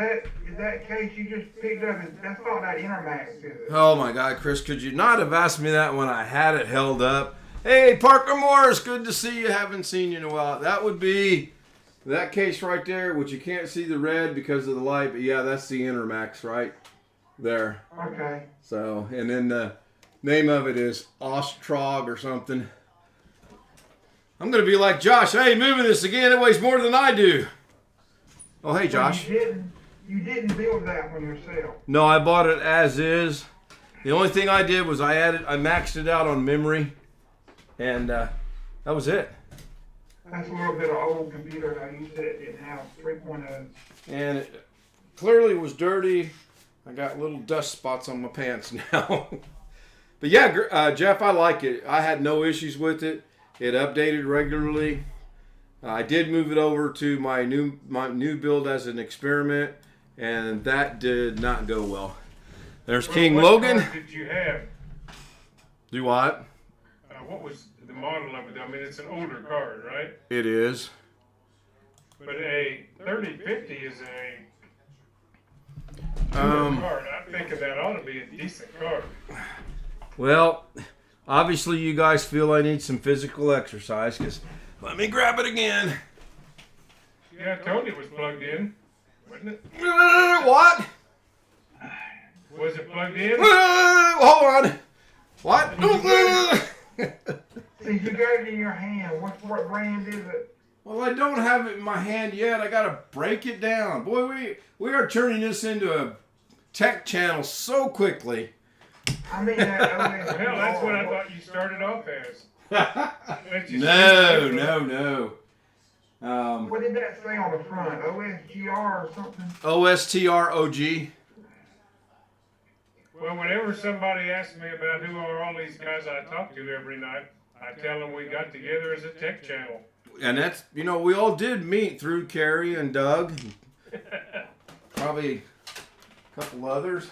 C: that case you just picked up? That's not that Intermax, is it?
A: Oh my God, Chris, could you not have asked me that when I had it held up? Hey, Parker Morris, good to see you. Haven't seen you in a while. That would be that case right there, which you can't see the red because of the light, but yeah, that's the Intermax right there.
C: Okay.
A: So, and then the name of it is Ostrog or something. I'm going to be like Josh. Hey, moving this again. It weighs more than I do. Oh, hey, Josh.
C: You You didn't build that one yourself.
A: No, I bought it as is. The only thing I did was I maxed it out on memory, and that was it.
C: That's a little bit of old computer that you said it didn't have 3.0.
A: And it clearly was dirty. I got little dust spots on my pants now. But yeah, Jeff, I like it. I had no issues with it. It updated regularly. I did move it over to my new build as an experiment, and that did not go well. There's King
D: what
A: Logan.
D: car did you have?
A: Do what?
D: What was the model of it? I mean, it's an older car, right?
A: It is.
D: But a 3050 is a newer car. I'm thinking that ought to be a decent car.
A: Well, obviously you guys feel I need some physical exercise, because let me grab it again.
D: Yeah, Tony was plugged in, wasn't it?
A: What?
D: Was it plugged in?
A: Hold on. What?
C: See, you got it in your hand. What brand is it?
A: Well, I don't have it in my hand yet. I gotta break it down. Boy, we are turning this into a tech channel so quickly.
C: I mean,
D: Hell, that's what I thought you started off as.
A: No.
C: What did that say on the front? OSGR or something?
A: OSTROG.
D: Well, whenever somebody asks me about who are all these guys I talk to every night, I tell them we got together as a tech channel.
A: And that's, we all did meet through Carrie and Doug. Probably a couple others.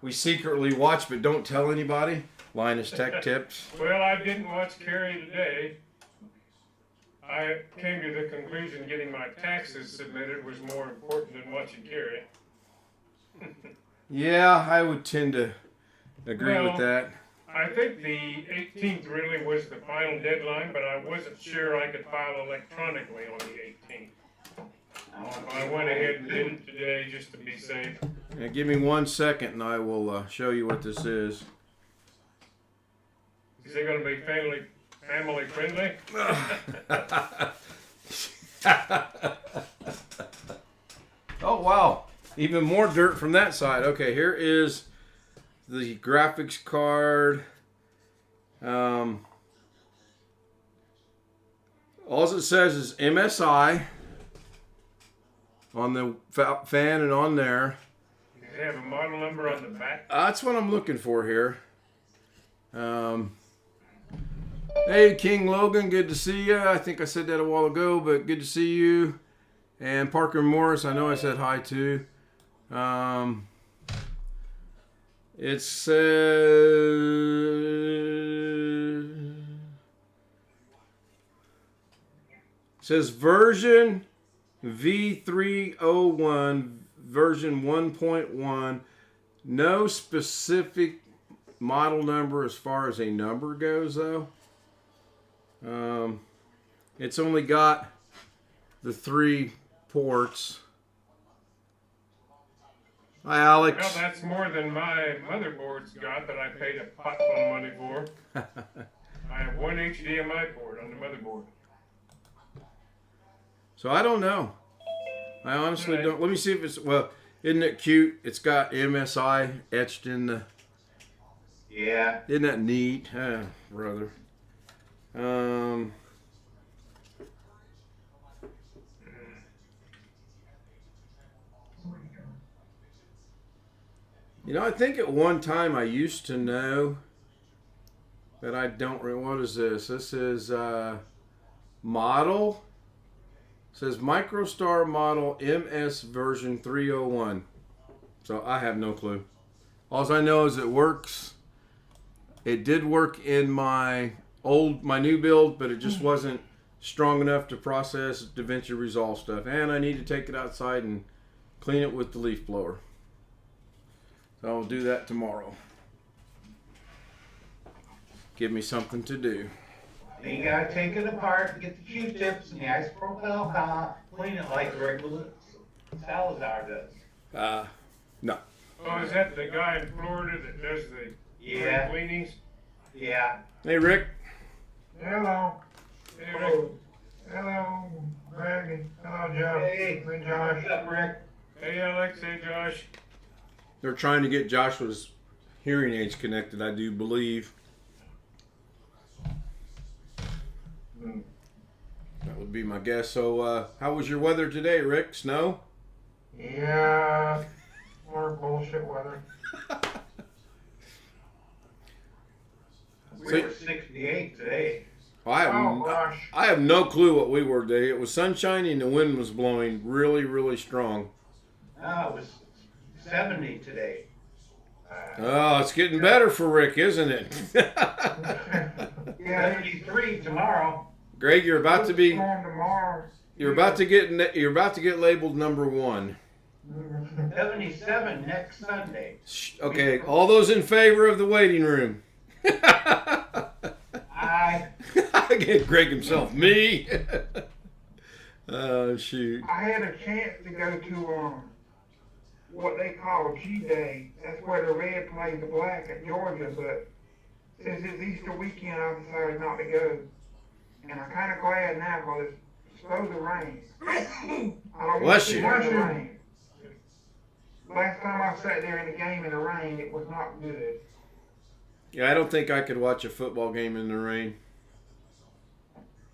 A: We secretly watch but don't tell anybody. Linus Tech Tips.
D: Well, I didn't watch Carrie today. I came to the conclusion getting my taxes submitted was more important than watching Carrie.
A: Yeah, I would tend to agree with that.
D: I think the 18th really was the final deadline, but I wasn't sure I could file electronically on the 18th. I went ahead and did it today just to be safe.
A: Yeah, give me 1 second and I will show you what this is.
D: Is it going to be family friendly?
A: Oh, wow. Even more dirt from that side. Okay, here is the graphics card. All it says is MSI on the fan and on there.
D: Does it have a model number on the back?
A: That's what I'm looking for here. Hey, King Logan, good to see you. I think I said that a while ago, but good to see you. And Parker Morris, I know I said hi to. It says version V301, version 1.1. No specific model number as far as a number goes, though. It's only got the 3 ports. Hi, Alex.
D: Well, that's more than my motherboard's got that I paid a pot full of money for. I have one HDMI port on the motherboard.
A: So I don't know. I honestly don't. Let me see if it's, well, isn't it cute? It's got MSI etched in the...
B: Yeah.
A: Isn't that neat? Brother. I think at one time I used to know, but I don't remember. What is this? This is model. It says MicroStar model MS version 301. So I have no clue. All I know is it works. It did work in my new build, but it just wasn't strong enough to process DaVinci Resolve stuff. And I need to take it outside and clean it with the leaf blower. So I'll do that tomorrow. Give me something to do.
B: Then you gotta take it apart and get the Q-tips and the isopropyl clean it like the regular Salazar does.
A: No.
D: Oh, is that the guy in Florida that does the cleanings?
B: Yeah.
A: Hey, Rick.
C: Hello.
D: Hey, Rick.
C: Hello, Greg. Hello, Joe.
B: Hey.
C: Josh.
B: What's up, Rick?
D: Hey, Alex. Hey, Josh.
A: They're trying to get Joshua's hearing aids connected, I do believe. That would be my guess. So, how was your weather today, Rick? Snow?
C: Yeah, more bullshit weather.
B: We were 68 today.
A: Well,
C: Oh, gosh.
A: I have no clue what we were today. It was sunshiny and the wind was blowing really, really strong.
B: No, it was 70 today.
A: Oh, it's getting better for Rick, isn't it?
C: Yeah,
B: 73 tomorrow.
A: Greg, you're about to be
C: storm tomorrow.
A: you're about to get labeled number 1.
B: 77 next Sunday.
A: Okay, all those in favor of the waiting room.
B: I
A: I get Greg himself. Me. Oh shoot.
C: I had a chance to go to what they call G Day. That's where the red plays the black at Georgia, but since it's Easter weekend, I decided not to go. And I'm kind of glad now because it's supposed to rain. I don't want
A: Bless
C: to see
A: you.
C: the rain. Last time I sat there in the game in the rain, it was not good.
A: Yeah, I don't think I could watch a football game in the rain.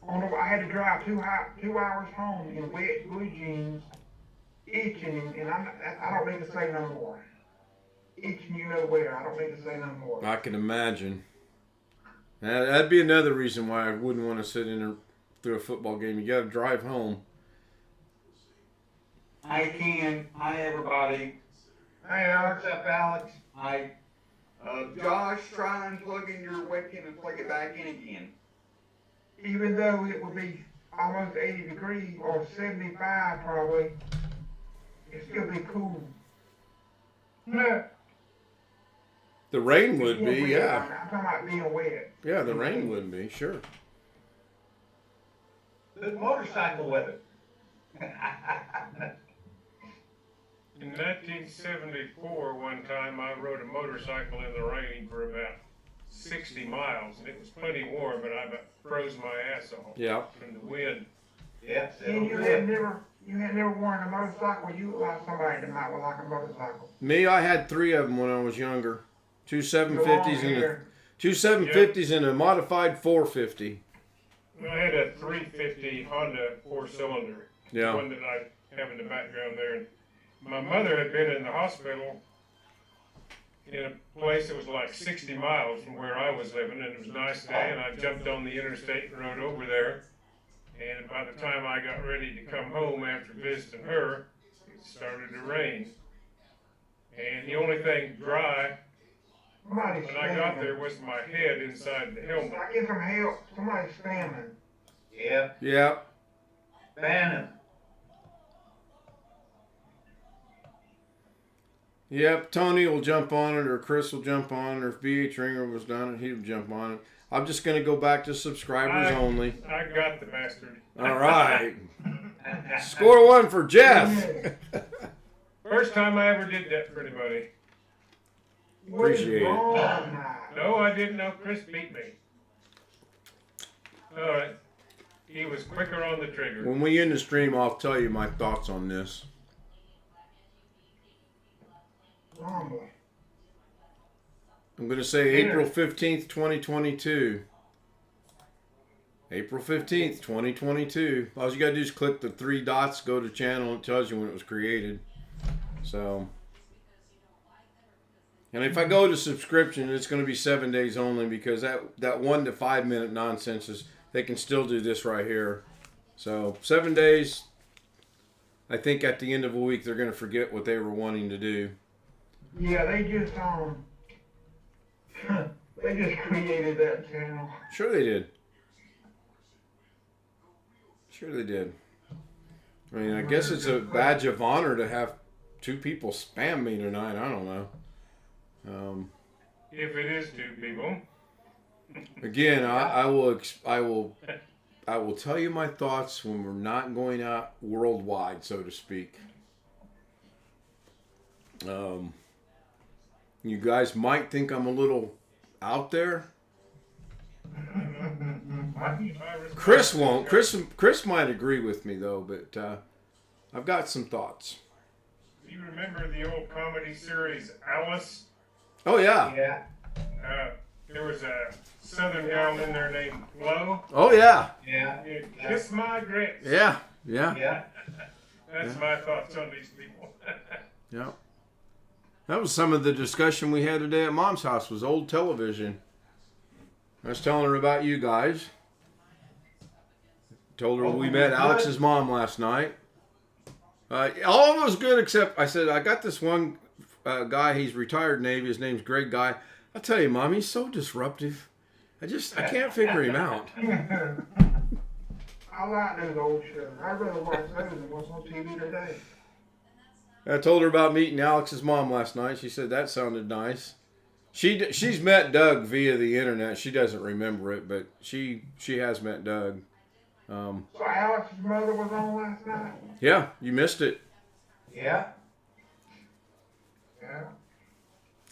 C: I had to drive 2 hours home in wet blue jeans, itching, and I don't need to say no more. Itching, you know where. I don't need to say no more.
A: I can imagine. That'd be another reason why I wouldn't want to sit through a football game. You got to drive home.
E: Hi Ken, hi everybody.
C: Hey, Alex.
B: what's up, Alex?
E: Hi. Josh, try and plug in your webcam and plug it back in again.
C: Even though it would be almost 80 degrees or 75 probably, it'd still be cool. No.
A: The rain would be,
C: Being wet.
A: yeah.
C: I'm talking about being wet.
A: Yeah, the rain would be, sure.
B: Good motorcycle weather.
D: In 1974, one time I rode a motorcycle in the rain for about 60 miles, and it was plenty warm, but I about froze my ass off
A: Yeah.
D: from the wind.
B: Yes,
C: And
B: it'll
C: you had never worn a motorcycle. You look like somebody that might like a motorcycle.
A: Me, I had 3 of them when I was younger. 2 750s
C: Long
A: and
C: hair.
A: 2 750s and a modified 450.
D: I had a 350 Honda 4-cylinder, the
A: Yeah.
D: one that I have in the background there. And my mother had been in the hospital in a place that was like 60 miles from where I was living, and it was a nice day, and I jumped on the interstate and rode over there. And by the time I got ready to come home after visiting her, it started to rain. And the only thing dry
C: Somebody's
D: when I got
C: spamming.
D: there was my head inside the helmet.
C: I get some help. Somebody's spamming.
B: Yep,
A: Yeah.
B: Bannon.
A: Yep, Tony will jump on it, or Chris will jump on it, or if BH Ringer was done it, he'll jump on it. I'm just going to go back to subscribers only.
D: I got the bastard.
A: All right. Score 1 for Jeff.
D: First time I ever did that for anybody.
A: Appreciate it.
C: Wrong now?
D: No, I didn't know Chris beat me. All right. He was quicker on the trigger.
A: When we end the stream, I'll tell you my thoughts on this.
C: Wrong.
A: I'm going to say April 15th, 2022. April 15th, 2022. All you got to do is click the 3 dots, go to channel, it tells you when it was created. So, and if I go to subscription, it's going to be 7 days only, because that 1 to 5 minute nonsense is, they can still do this right here. So 7 days. I think at the end of a week they're going to forget what they were wanting to do.
C: Yeah, they just they just created that channel.
A: Sure they did. Sure they did. I mean, I guess it's a badge of honor to have 2 people spam me tonight. I don't know.
D: If it is 2 people.
A: Again, I will tell you my thoughts when we're not going out worldwide, so to speak. You guys might think I'm a little out there. Chris won't. Chris might agree with me though, but I've got some thoughts.
D: You remember the old comedy series Alice?
A: Oh yeah.
B: Yeah,
D: There was a southern gal in there named Flo.
A: Oh yeah.
B: yeah,
D: Kiss my grits.
A: Yeah. Yeah.
B: yeah.
D: That's my thoughts on these people.
A: Yeah. That was some of the discussion we had today at Mom's house, was old television. I was telling her about you guys. Told her we met Alex's mom last night. All of it was good except I said, I got this one guy, he's retired Navy, his name's Greg Guy. I'll tell you, Mom, he's so disruptive. I can't figure him out.
C: I like those old shows. I'd rather watch those than what's on TV today.
A: I told her about meeting Alex's mom last night. She said that sounded nice. She's met Doug via the internet. She doesn't remember it, but she has met Doug.
C: So Alex's mother was on last night?
A: Yeah, you missed it.
B: Yeah.
C: Yeah.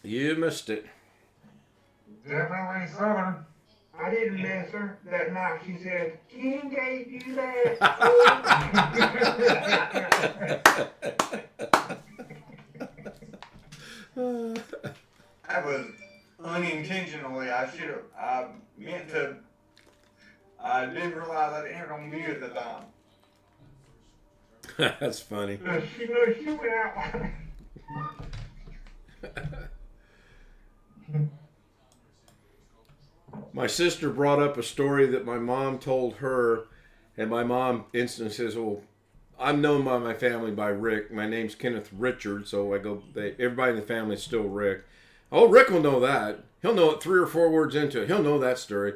A: You missed it.
C: Definitely Southern. I didn't miss her. That night she said, Ken gave you that.
E: That was unintentionally. I meant to. I didn't realize I didn't have it on mute at the time.
A: That's funny.
C: She knew she went out.
A: My sister brought up a story that my mom told her, and my mom instantly says, "Oh, I'm known by my family by Rick. My name's Kenneth Richard, so I go. Everybody in the family is still Rick. Oh, Rick will know that. He'll know it 3 or 4 words into it. He'll know that story.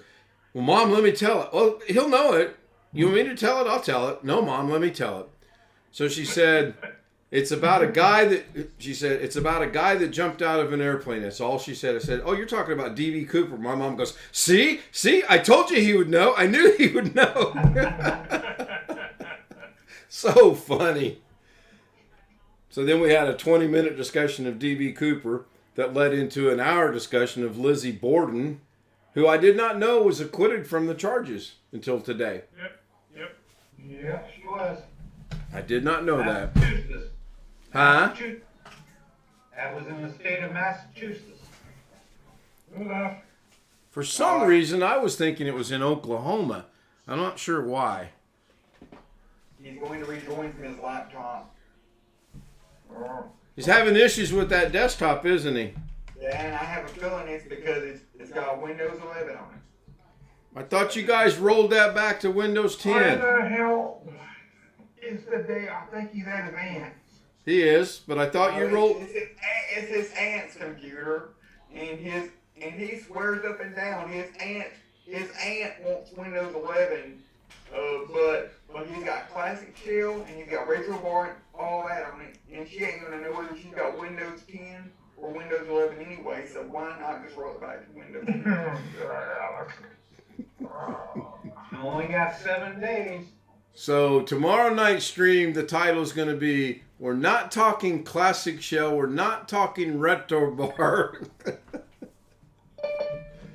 A: Well, Mom, let me tell it. Well, he'll know it. You want me to tell it? I'll tell it. No, Mom, let me tell it. So she said, it's about a guy that jumped out of an airplane. That's all she said. I said, oh, you're talking about D.B. Cooper. My mom goes, see, I told you he would know. I knew he would know. So funny. So then we had a 20-minute discussion of D.B. Cooper that led into an hour discussion of Lizzie Borden, who I did not know was acquitted from the charges until today.
D: Yep.
B: Yeah, she was.
A: I did not know that.
B: Massachusetts.
A: Huh?
B: That was in the state of Massachusetts.
A: For some reason, I was thinking it was in Oklahoma. I'm not sure why.
E: He's going to rejoin from his laptop.
A: He's having issues with that desktop, isn't he?
E: Yeah, and I have a feeling it's because it's got Windows 11 on it.
A: I thought you guys rolled that back to Windows
C: Why
A: 10.
C: the hell is the day? I think he's at his aunt's.
A: He is, but I thought you rolled...
E: It's his aunt's computer, and he swears up and down his aunt wants Windows 11, but he's got Classic Shell and he's got Retro Bar and all that on it, and she ain't gonna know whether she's got Windows 10 or Windows 11 anyway. So why not just roll it back to Windows 10?
B: You only got 7 days.
A: So tomorrow night's stream, the title is going to be, we're not talking Classic Shell, we're not talking Retro Bar.
C: You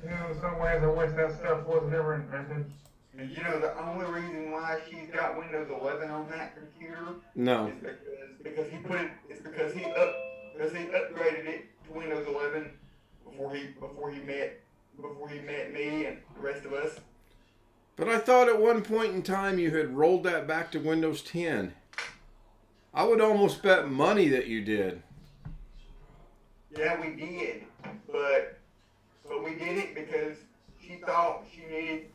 C: know, in some ways I wish that stuff wasn't ever invented.
E: And you know the only reason why she's got Windows 11 on that computer
A: No.
E: is because he upgraded it to Windows 11 before he met me and the rest of us.
A: But I thought at one point in time you had rolled that back to Windows 10. I would almost bet money that you did.
E: Yeah, we did, but we did it because she thought she needed.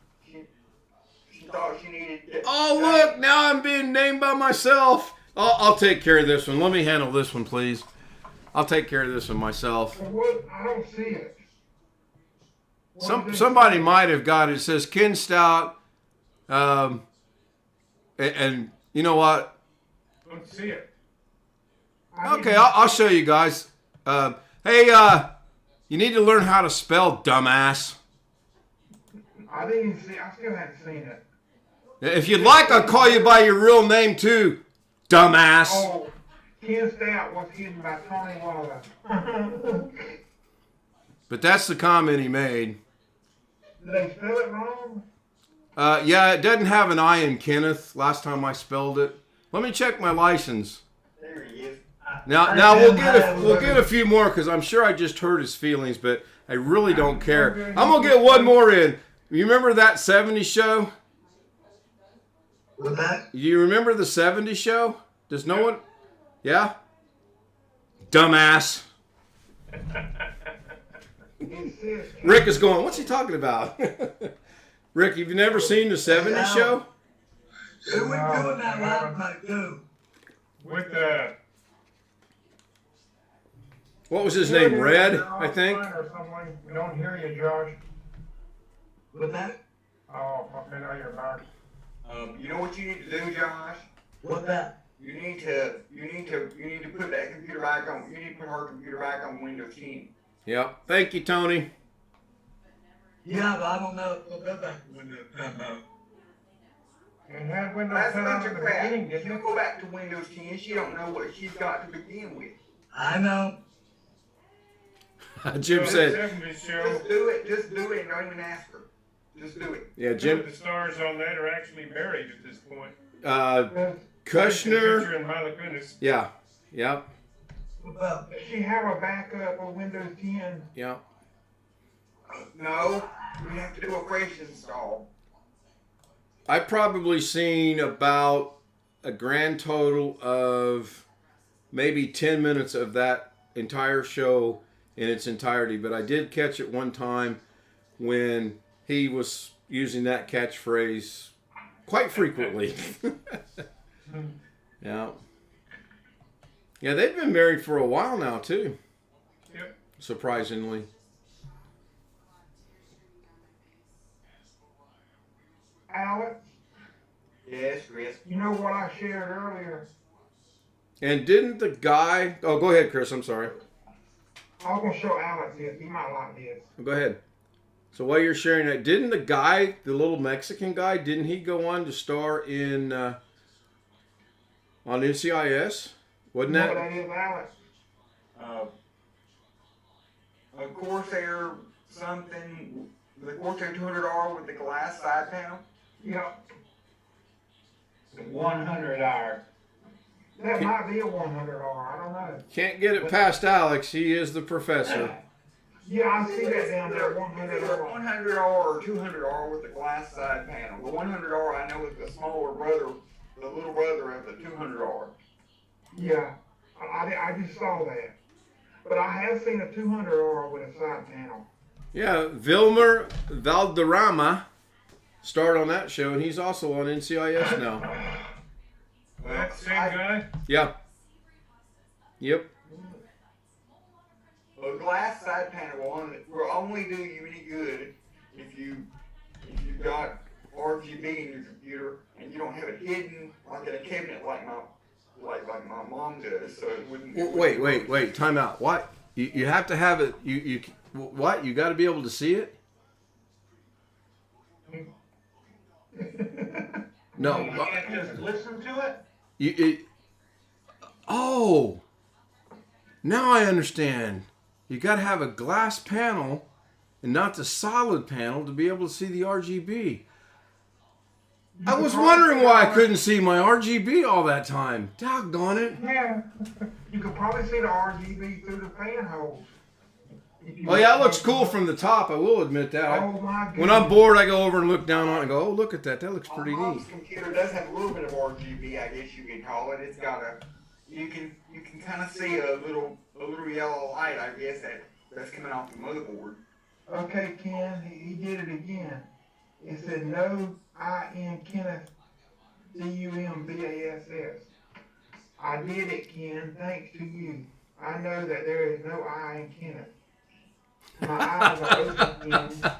A: Oh, look, now I'm being named by myself. I'll take care of this one. Let me handle this one, please. I'll take care of this one myself.
C: What? I don't see it.
A: Somebody might have got it. It says Ken Stout. And you know what?
D: Let's see it.
A: Okay, I'll show you guys. Hey, you need to learn how to spell, dumbass.
C: I didn't even see. I still haven't seen it.
A: If you'd like, I'll call you by your real name too, dumbass.
C: Oh, Ken Stout was hidden by Tony Waller.
A: But that's the comment he made.
C: Did they spell it wrong?
A: Yeah, it doesn't have an I in Kenneth. Last time I spelled it. Let me check my license.
E: There he is.
A: Now we'll get a few more because I'm sure I just hurt his feelings, but I really don't care. I'm gonna get one more in. You remember that '70s show?
E: With that?
A: You remember the '70s show? Does no one? Yeah. Dumbass. Rick is going, what's he talking about? Rick, you've never seen the '70s show?
E: Who was doing that last night too?
D: With
A: What was his name? Red, I think.
C: Or something. We don't hear you, Josh.
E: With that?
C: Oh, I know you're back.
B: You know what you need to do, Josh?
E: With that?
B: You need to put that computer back on. You need to put her computer back on Windows 10.
A: Yep. Thank you, Tony.
E: Yeah, but I don't know if we'll go back to Windows 10 though.
C: And had Windows
B: That's a
C: 10 on
B: bunch
C: in
B: of
C: the
B: crap.
C: beginning,
B: You
C: didn't it?
B: go back to Windows 10. She don't know what she's got to begin with.
E: I know.
A: Jim said,
D: '70s show.
B: Just do it. Just do it and don't even ask her. Just do it.
A: yeah,
D: Two of
A: Jim,
D: the stars on that are actually married at this point.
A: Kushner.
D: Fisher and Mila Kunis.
A: Yeah. Yep.
E: Well,
C: Does she have a backup of Windows 10?
A: Yep.
B: No, we have to do a fresh install.
A: I've probably seen about a grand total of maybe 10 minutes of that entire show in its entirety, but I did catch it one time when he was using that catchphrase quite frequently. Yeah. Yeah, they've been married for a while now, too.
D: Yep.
A: Surprisingly.
C: Alex,
B: Yes, Chris.
C: you know what I shared earlier?
A: And didn't the guy... Oh, go ahead, Chris. I'm sorry.
C: I was going to show Alex this. He might like this.
A: Go ahead. So while you're sharing that, didn't the guy, the little Mexican guy, didn't he go on to star in on NCIS? Wasn't
C: You know what
A: that?
C: that is, Alex?
B: A Corsair something, the Corsair 200R with the glass side panel.
C: Yep.
B: The 100R.
C: That might be a 100R. I don't know.
A: Can't get it past Alex. He is the professor.
C: Yeah, I see that down there,
B: It's a
C: 100R.
B: 100R or 200R with the glass side panel. The 100R I know is the smaller brother, the little brother of the 200R.
C: Yeah, I just saw that. But I have seen a 200R with a side panel.
A: Yeah, Vilmer Valderrama starred on that show, and he's also on NCIS now.
D: That same guy?
A: Yeah. Yep.
B: A glass side panel will only do you any good if you've got RGB in your computer and you don't have it hidden like in a cabinet like my mom does, so it wouldn't.
A: Wait. Time out. What? You have to have it. You what? You got to be able to see it. No.
B: You can't just listen to it.
A: Oh. Now I understand. You got to have a glass panel and not the solid panel to be able to see the RGB. I was wondering why I couldn't see my RGB all that time. Doggone it.
C: Yeah. You could probably see the RGB through the fan holes.
A: Oh yeah, it looks cool from the top. I will admit that.
C: Oh my goodness.
A: When I'm bored, I go over and look down on it and go, oh, look at that. That looks pretty
B: My
A: neat.
B: mom's computer does have a little bit of RGB, I guess you could call it. It's got you can kind of see a little yellow light, I guess that's coming off the motherboard.
C: Okay, Ken, he did it again. It said no I-N Kenneth D-U-M-B-A-S-S. I did it, Ken, thanks to you. I know that there is no I in Kenneth. My eyes are open, Ken.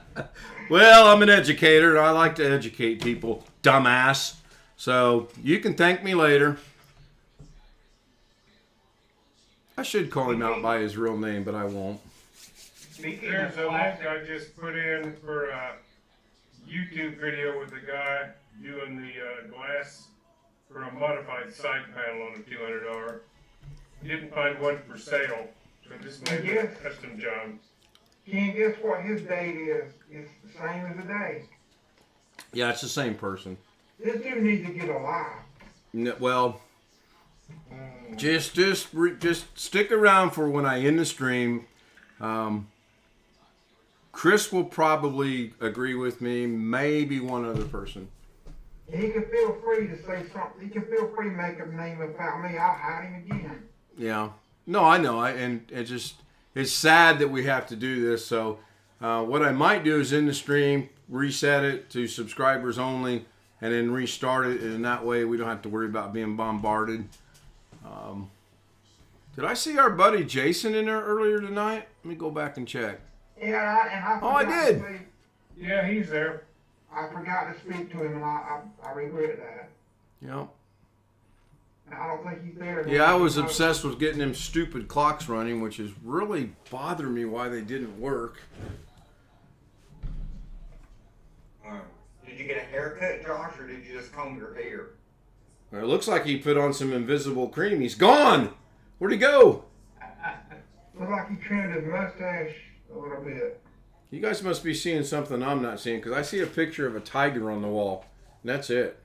A: Well, I'm an educator and I like to educate people, dumbass. So you can thank me later. I should call him out by his real name, but I won't.
B: Speaking
D: There's
B: of
D: a link
B: classic,
D: I just put in for a YouTube video with the guy doing the glass for a modified side panel on a 200R. He didn't find one for sale, so this may be a
C: Yes.
D: custom job.
C: Ken, guess what his date is? It's the same as the day.
A: Yeah, it's the same person.
C: This dude needs to get alive.
A: Well, Just stick around for when I end the stream. Chris will probably agree with me. Maybe one other person.
C: He can feel free to say something. He can feel free to make a name about me. I'll hide him again.
A: Yeah. No, I know. It's sad that we have to do this. So what I might do is end the stream, reset it to subscribers only, and then restart it. And that way we don't have to worry about being bombarded. Did I see our buddy Jason in there earlier tonight? Let me go back and check.
C: Yeah, and I
A: Oh, I
C: forgot
A: did.
C: to speak.
D: Yeah, he's there.
C: I forgot to speak to him, and I regret that.
A: Yeah.
C: I don't think he's there.
A: Yeah, I was obsessed with getting them stupid clocks running, which is really bothering me why they didn't work.
B: Did you get a haircut, Josh, or did you just comb your hair?
A: Well, it looks like he put on some invisible cream. He's gone. Where'd he go?
C: Looks like he trimmed his mustache a little bit.
A: You guys must be seeing something I'm not seeing, because I see a picture of a tiger on the wall, and that's it.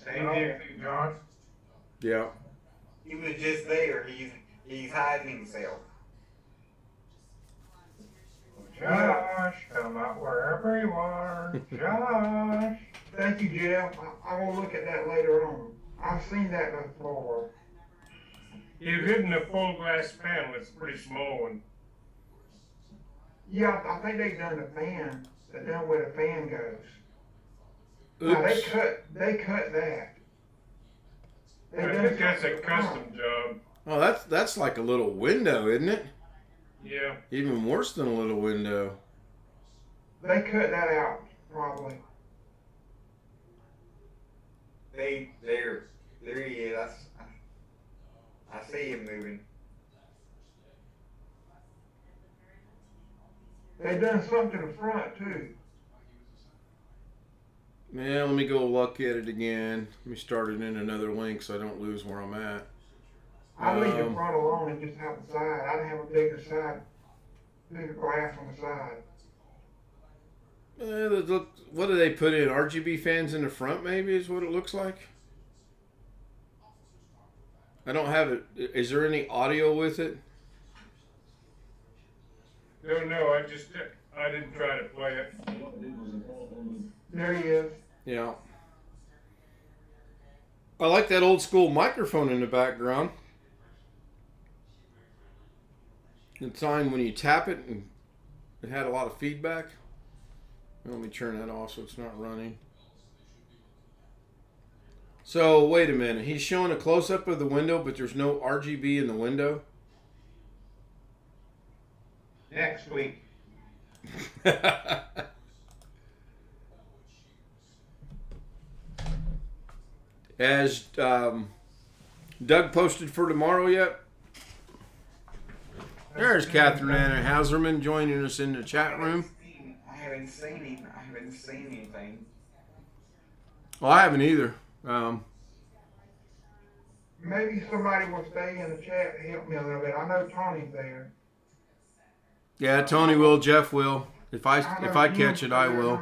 D: Same here, Josh.
A: Yeah.
B: He was just there. He's hiding himself.
D: Josh, come out wherever you are. Josh.
C: Thank you, Jeff. I will look at that later on. I've seen that before.
D: You've hidden a full glass panel. It's a pretty small one.
C: Yeah, I think they've done the fan. They've done where the fan goes. Now,
A: Oops.
C: they cut that. They
D: I
C: done
D: think that's a
C: something
D: custom
C: wrong.
D: job.
A: Oh, that's like a little window, isn't it?
D: Yeah.
A: Even worse than a little window.
C: They cut that out, probably.
B: There he is. I see him moving.
C: They done something to the front, too.
A: Yeah, let me go look at it again. Let me start it in another link so I don't lose where I'm at.
C: I leave the front alone and just have the side. I'd have a bigger glass on the side.
A: Look, what do they put in? RGB fans in the front, maybe, is what it looks like. I don't have it. Is there any audio with it?
D: No, I didn't try to play it.
C: There he is.
A: Yeah. I like that old school microphone in the background. The time when you tap it and it had a lot of feedback. Let me turn that off so it's not running. So, wait a minute. He's showing a close-up of the window, but there's no RGB in the window.
C: Next week.
A: Has Doug posted for tomorrow yet? There's Catherine Anna Hauserman joining us in the chat room.
B: I haven't seen him. I haven't seen anything.
A: Well, I haven't either.
C: Maybe somebody will stay in the chat to help me a little bit. I know Tony's there.
A: Yeah, Tony will. Jeff will. If I catch it, I will.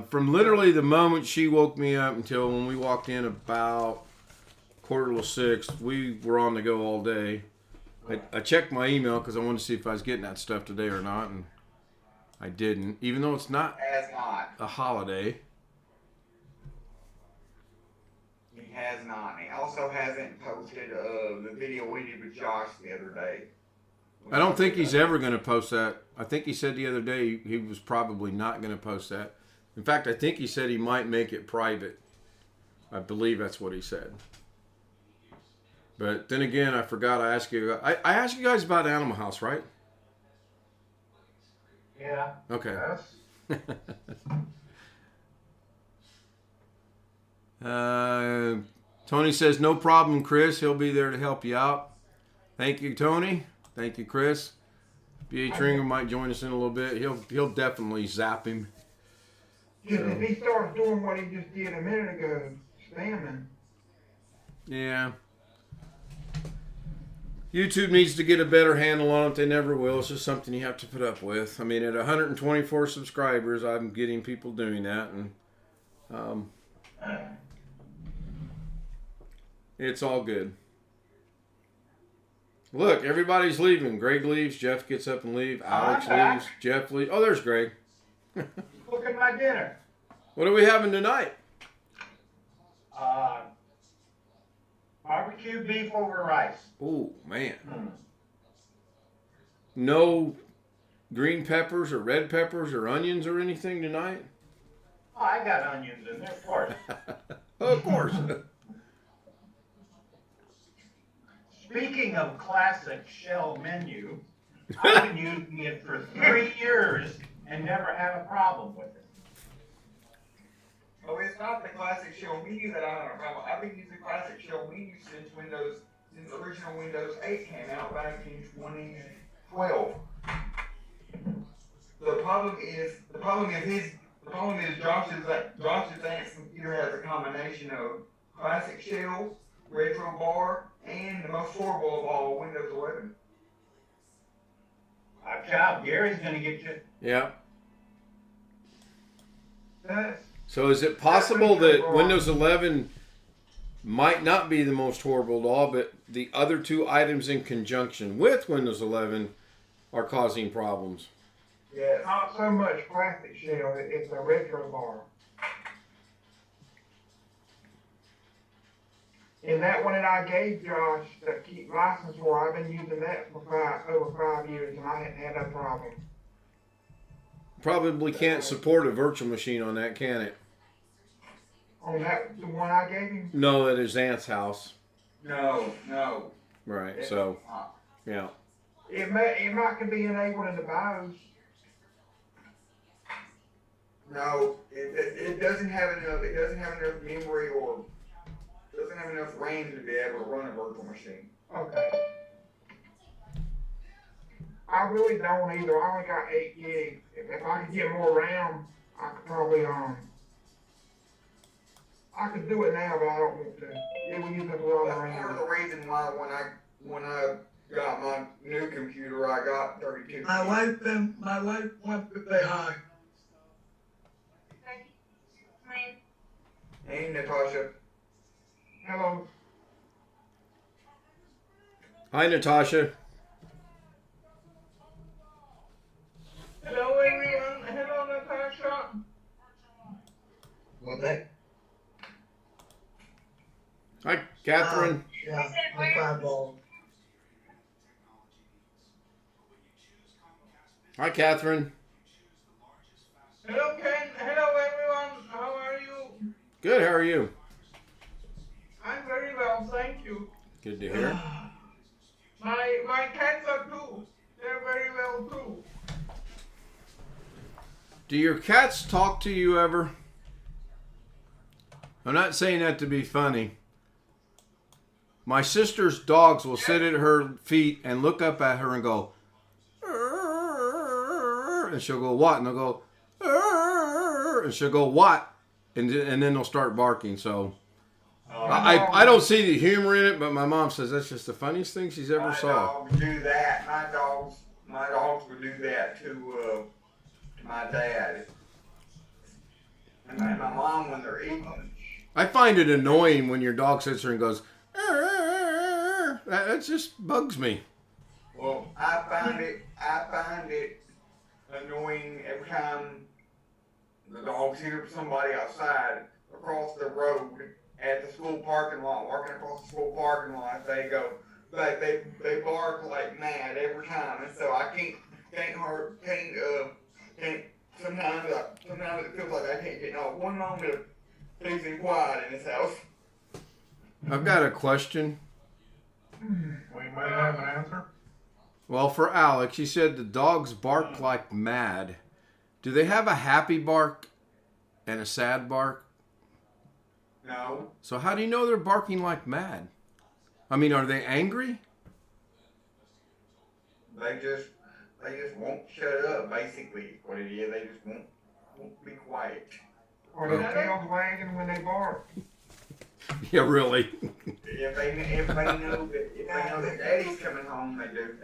A: From literally the moment she woke me up until when we walked in about 5:45, we were on the go all day. I checked my email because I wanted to see if I was getting that stuff today or not, and I didn't. Even though it's not
B: Has not.
A: a holiday.
B: He has not. He also hasn't posted the video we did with Josh the other day.
A: I don't think he's ever going to post that. I think he said the other day he was probably not going to post that. In fact, I think he said he might make it private. I believe that's what he said. But then again, I forgot I asked you. I asked you guys about Animal House, right?
C: Yeah.
A: Okay.
C: Yes.
A: Tony says, no problem, Chris. He'll be there to help you out. Thank you, Tony. Thank you, Chris. B.A. Tringer might join us in a little bit. He'll definitely zap him.
C: Just if he starts doing what he just did a minute ago, spamming.
A: Yeah. YouTube needs to get a better handle on it. They never will. It's just something you have to put up with. I mean, at 124 subscribers, I'm getting people doing that. And It's all good. Look, everybody's leaving. Greg leaves. Jeff gets up and leaves. Alex
C: I'm back.
A: leaves. Jeff leaves. Oh, there's Greg.
C: Look at my dinner.
A: What are we having tonight?
C: Barbecue beef over rice.
A: Oh, man. No green peppers or red peppers or onions or anything tonight?
C: Oh, I got onions in there, of course.
A: Of course.
C: Speaking of classic shell menu, I've been using it for 3 years and never had a problem with it.
B: Oh, it's not the classic shell menu that I have a problem. I've been using classic shell menu since original Windows 8 came out back in 2012. The problem is Josh's aunt's computer has a combination of classic shell, retro bar, and the most horrible of all, Windows 11.
C: Watch out, Gary's gonna get you.
A: Yeah.
C: That's
A: So is it possible that Windows 11 might not be the most horrible of all, but the other two items in conjunction with Windows 11 are causing problems?
B: Yes.
C: not so much plastic shell, it's a retro bar. And that one that I gave Josh to keep license for, I've been using that for over 5 years and I hadn't had a problem.
A: Probably can't support a virtual machine on that, can it?
C: On that, the one I gave him?
A: No, at his aunt's house.
B: No.
A: Right, so, yeah.
C: It might can be enabled in the BIOS.
B: No, it doesn't have enough. It doesn't have enough memory or doesn't have enough RAM to be able to run a virtual machine.
C: Okay. I really don't either. I only got 8 gigs. If I could get more RAM, I could probably I could do it now, but I don't want to. It would use up a lot
B: That's
C: of
B: part of
C: RAM.
B: the reason why when I got my new computer, I got 32.
E: My wife wants to say hi.
B: Hey, Natasha.
C: Hello.
A: Hi, Natasha.
C: Hello, everyone. Hello, Natasha.
E: Well, that,
A: Hi, Catherine.
E: yeah, the fireball.
A: Hi, Catherine.
C: Hello, Ken. Hello, everyone. How are you?
A: Good, how are you?
C: I'm very well, thank you.
A: Good to hear.
C: My cats are too. They're very well too.
A: Do your cats talk to you ever? I'm not saying that to be funny. My sister's dogs will sit at her feet and look up at her and go, "Arr," and she'll go, "What?" And they'll go, "Arr," and she'll go, "What?" And then they'll start barking. So I don't see the humor in it, but my mom says that's just the funniest thing she's ever
B: My
A: saw.
B: dogs do that. My dogs would do that to my dad. And my mom when they're eating.
A: I find it annoying when your dog sits there and goes, "Arr." That just bugs me.
B: Well, I find it annoying every time the dogs hear somebody outside across the road at the school parking lot, walking across the school parking lot. They go, they bark like mad every time, and so I can't. Sometimes it feels like I can't get not one moment of peace and quiet in this house.
A: I've got a question.
C: We might have an answer.
A: Well, for Alex, he said the dogs bark like mad. Do they have a happy bark and a sad bark?
B: No.
A: So how do you know they're barking like mad? I mean, are they angry?
B: They just won't shut up, basically, what it is. They just won't be quiet.
C: Or the tails wagging when they bark.
A: Yeah, really.
B: If they know that Daddy's coming home, they do.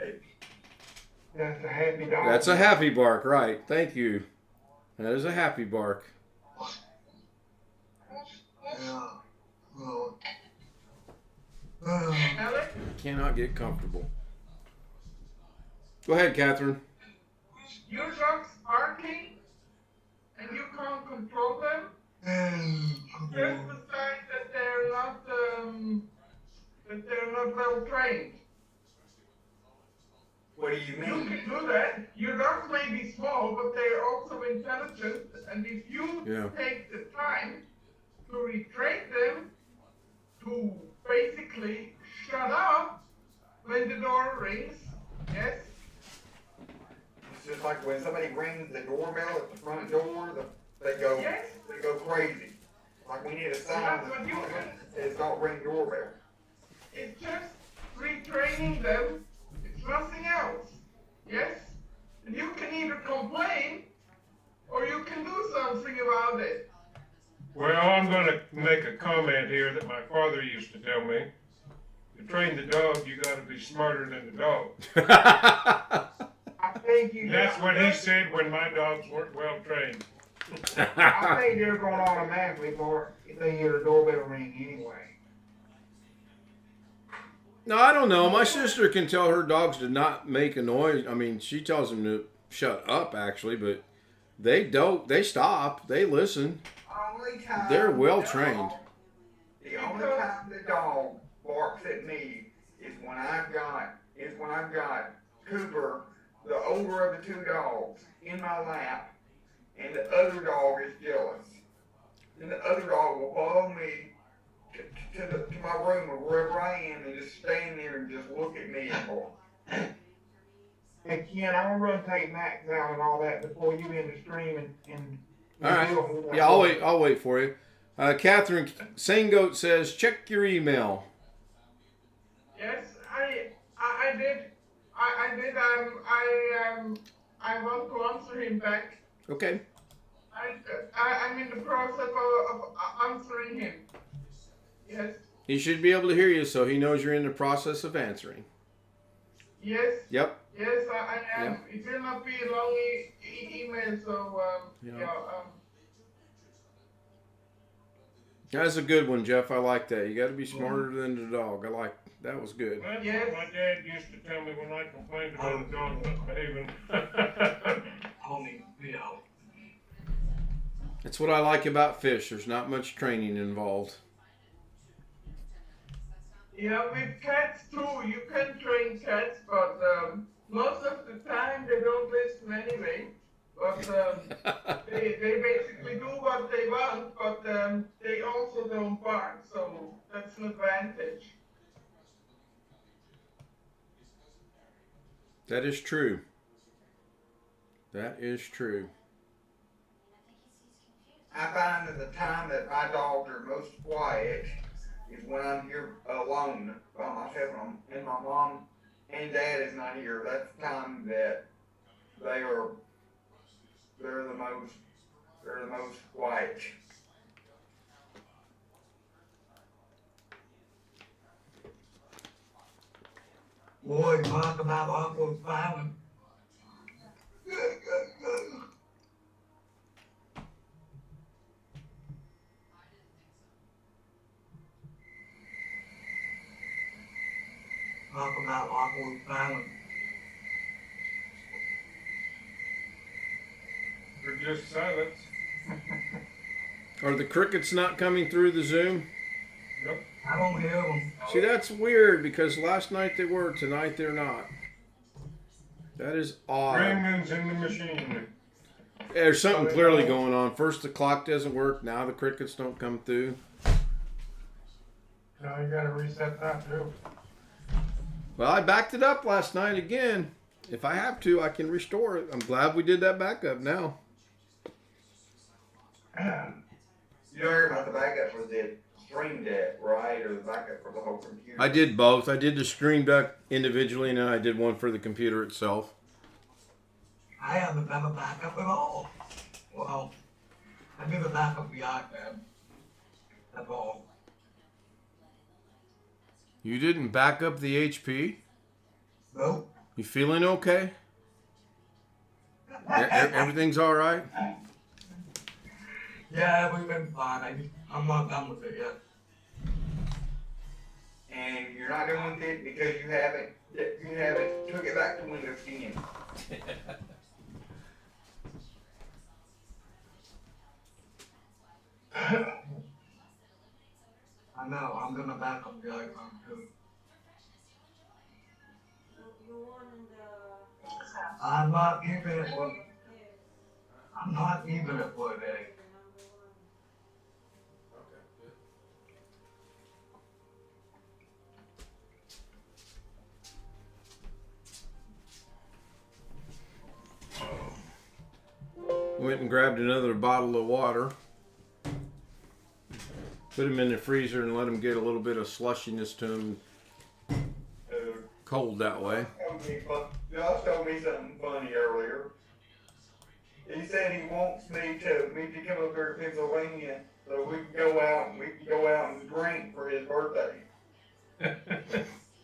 C: That's a happy dog.
A: That's a happy bark, right. Thank you. That is a happy bark.
E: Yeah. Well,
C: Alex,
A: Cannot get comfortable. Go ahead, Catherine.
C: your dogs barking and you can't control them. Just the fact that they're not well trained.
B: What do you
C: You
B: mean?
C: can do that. Your dogs may be small, but they're also intelligent. And if you
A: Yeah.
C: take the time to retrain them to basically shut up when the door rings, yes,
B: It's just like when somebody rings the doorbell at the front door, they go
C: yes,
B: crazy. Like we need a sign
C: that's what you can.
B: that says don't ring doorbell.
C: It's just retraining them. It's nothing else. Yes? And you can either complain or you can do something about it.
D: Well, I'm gonna make a comment here that my father used to tell me. To train the dog, you gotta be smarter than the dog.
C: I think you.
D: That's what he said when my dogs weren't well trained.
C: I think they're going automatically for if they hear the doorbell ring anyway.
A: No, I don't know. My sister can tell her dogs to not make a noise. I mean, she tells them to shut up, actually, but they don't. They stop. They listen.
B: Only time
A: They're well
B: the dog-
A: trained.
B: The only time the dog barks at me is when I've got Cooper, the older of the two dogs, in my lap, and the other dog is jealous. And the other dog will follow me to my room or wherever I am and just stand there and just look at me and bark.
C: Hey Ken, I'm gonna run take Max out and all that before you in the stream and
A: All right. Yeah, I'll wait. I'll wait for you. Catherine, Sane Goat says, check your email.
C: Yes, I did. I want to answer him back.
A: Okay.
C: I'm in the process of answering him. Yes.
A: He should be able to hear you, so he knows you're in the process of answering.
C: Yes.
A: Yep.
C: Yes, I am.
A: Yeah.
C: It will not be a long email, so
A: Yeah. That's a good one, Jeff. I like that. You got to be smarter than the dog. I like that. Was good.
D: That's
C: Yes.
D: what my dad used to tell me when I complained about a dog not behaving.
A: That's what I like about fish. There's not much training involved.
C: Yeah, with cats too, you can train cats, but most of the time they don't listen anyway. But they basically do what they want, but they also don't bark, so that's an advantage.
A: That is true. That is true.
B: I find that the time that my dogs are most quiet is when I'm here alone by myself and my mom and dad is not here. That's the time that they're the most quiet.
E: Boy, talk about awkward violence. Talk about awkward violence.
D: Or just silence.
A: Are the crickets not coming through the Zoom?
D: Nope.
E: I don't hear them.
A: See, that's weird because last night they were, tonight they're not. That is odd.
D: Gremlins in the machine.
A: There's something clearly going on. First the clock doesn't work, now the crickets don't come through.
D: Now you gotta reset that too.
A: Well, I backed it up last night again. If I have to, I can restore it. I'm glad we did that backup now.
B: You heard about the backup for the Stream Deck, right? Or the backup for the whole computer?
A: I did both. I did the Stream Deck individually, and then I did one for the computer itself.
E: I haven't done a backup at all. Well, I did a backup the iPad. That's all.
A: You didn't back up the HP?
E: Nope.
A: You feeling okay? Everything's all right?
E: Yeah, we've been fine. I'm not done with it yet.
B: and you're not done with it because you haven't took it back to Windows 10.
C: I know, I'm gonna back up the iPhone too. I'm not even at work. I'm not even at work, Eddie.
A: Went and grabbed another bottle of water. Put them in the freezer and let them get a little bit of slushiness to them. Cold that way.
B: Josh told me something funny earlier. He said he wants me to come up here to Pennsylvania so we can go out and drink for his birthday.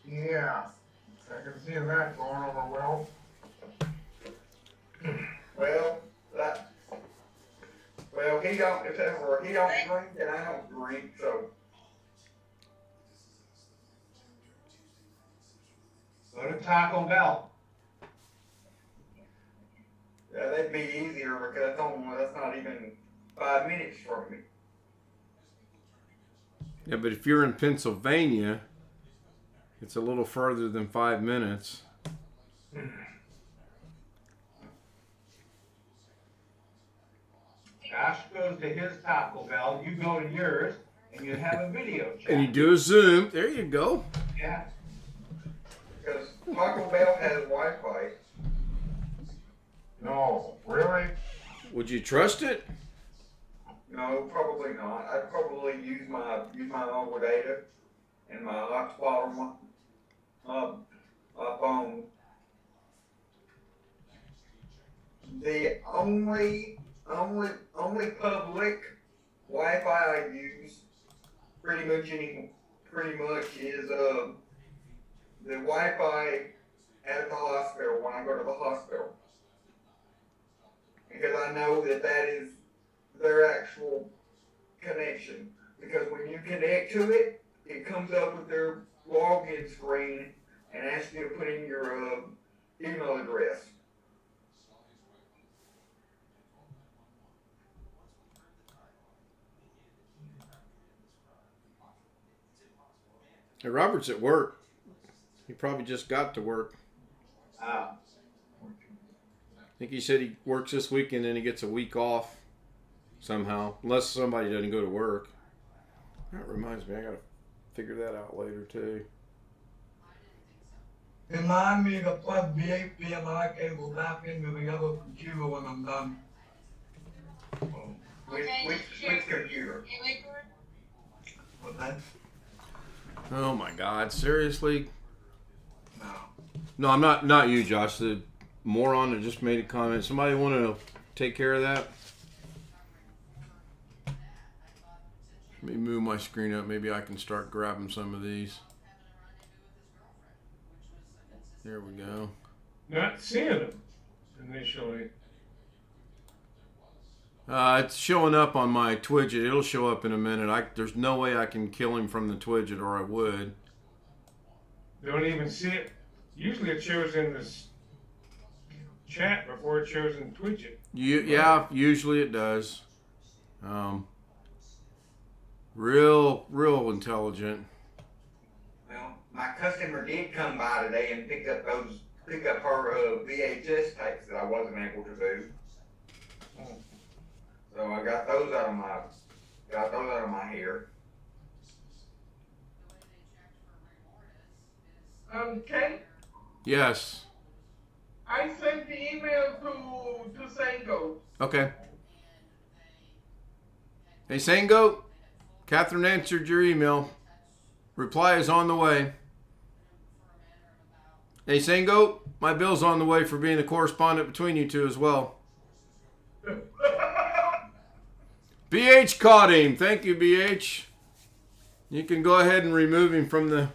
C: Yeah, I can see that going over well.
B: Well, he don't drink and I don't drink, so.
C: Go to Taco Bell.
B: Yeah, that'd be easier because that's not even 5 minutes from me.
A: Yeah, but if you're in Pennsylvania, it's a little further than 5 minutes.
C: Josh goes to his Taco Bell, you go to yours, and you have a video chat.
A: And you do a Zoom. There you go.
C: Yeah.
B: Because Taco Bell has Wi-Fi.
C: No, really?
A: Would you trust it?
B: No, probably not. I'd probably use my mobile data and my hotspot on my phone. The only public Wi-Fi I use pretty much is the Wi-Fi at the hospital when I go to the hospital. Because I know that is their actual connection. Because when you connect to it, it comes up with their login screen and asks you to put in your email address.
A: Hey, Robert's at work. He probably just got to work.
C: Ah.
A: I think he said he works this week and then he gets a week off somehow. Unless somebody doesn't go to work. That reminds me, I gotta figure that out later too.
C: Remind me to plug the HDMI cable back into the other computer when I'm done.
B: Which computer?
C: What's that?
A: Oh my God, seriously?
C: No.
A: No, I'm not you, Josh. The moron that just made a comment. Somebody want to take care of that? Let me move my screen up. Maybe I can start grabbing some of these. There we go.
D: Not seeing them initially.
A: It's showing up on my Twidget. It'll show up in a minute. There's no way I can kill him from the Twidget, or I would.
D: Don't even see it. Usually it shows in this chat before it shows in Twitch.
A: Yeah, usually it does. Real intelligent.
B: Well, my customer did come by today and pick up her VHS tapes that I wasn't able to do. So I got those out of my hair.
C: Kate,
A: Yes.
C: I sent the email to Sango.
A: Okay. Hey, Sango. Catherine answered your email. Reply is on the way. Hey, Sango. My bill's on the way for being the correspondent between you two as well. BH caught him. Thank you, BH. You can go ahead and remove him from the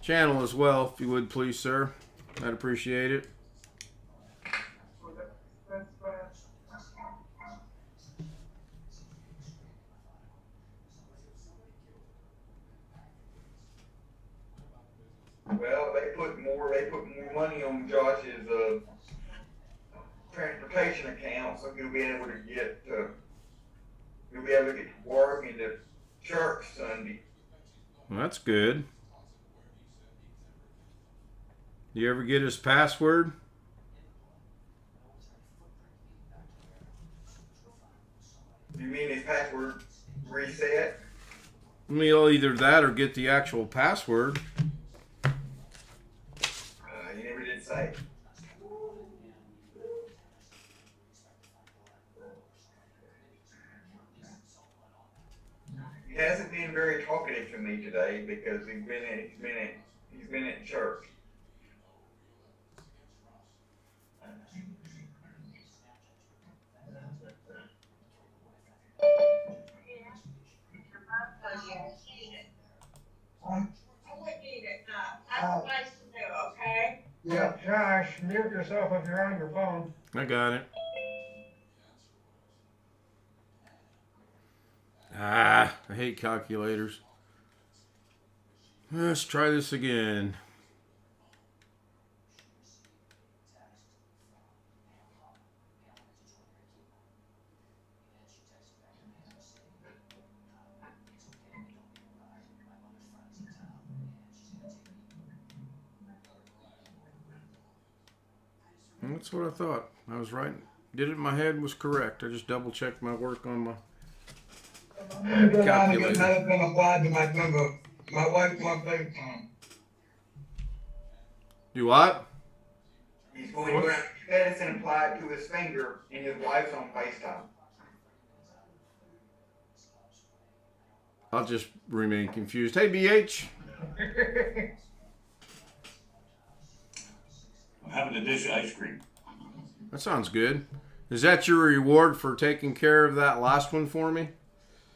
A: channel as well, if you would, please, sir. I'd appreciate it.
B: transportation account, so he'll be able to get to work and to church Sunday.
A: Well, that's good. You ever get his password?
B: You mean his password reset?
A: Well, either that or get the actual password.
B: You never did say. He hasn't been very talkative to me today because he's been at church.
C: Yeah, Josh, mute yourself if you're on your phone.
A: I got it. I hate calculators. Let's try this again. That's what I thought. I was right. Did it in my head, was correct. I just double checked my work on my calculator.
E: Another thing applied to my finger. My wife won't FaceTime.
A: Do what?
B: He's going to have medicine applied to his finger, and his wife's on FaceTime.
A: I'll just remain confused. Hey, BH.
F: I'm having a dish of ice cream.
A: That sounds good. Is that your reward for taking care of that last one for me?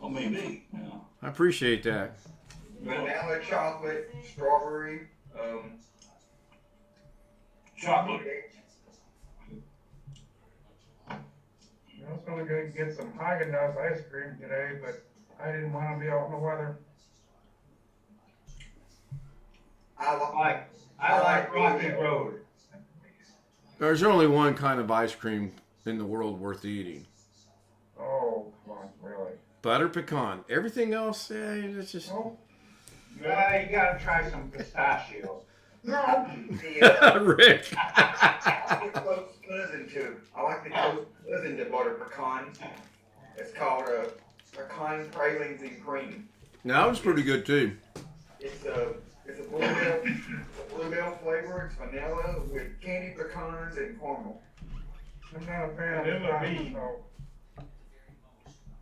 F: Oh, maybe. Yeah.
A: I appreciate that.
B: Vanilla, chocolate, strawberry,
F: Chocolate.
C: I was gonna go get some Haagen-Dazs ice cream today, but I didn't want to be out in the weather.
B: I like
E: Rocky Road.
A: There's only one kind of ice cream in the world worth eating.
C: Oh, come on, really?
A: Butter pecan. Everything else, it's just...
C: Oh,
E: Well, you gotta try some pistachio.
C: no.
A: Rick.
B: I like the close cousin to butter pecan. It's called pecan pralines and cream.
A: No, that was pretty good, too.
B: It's a bluebell flavor. It's vanilla with candied pecans and caramel.
C: I'm not a fan
D: Vanilla
C: of
D: bean.
C: so.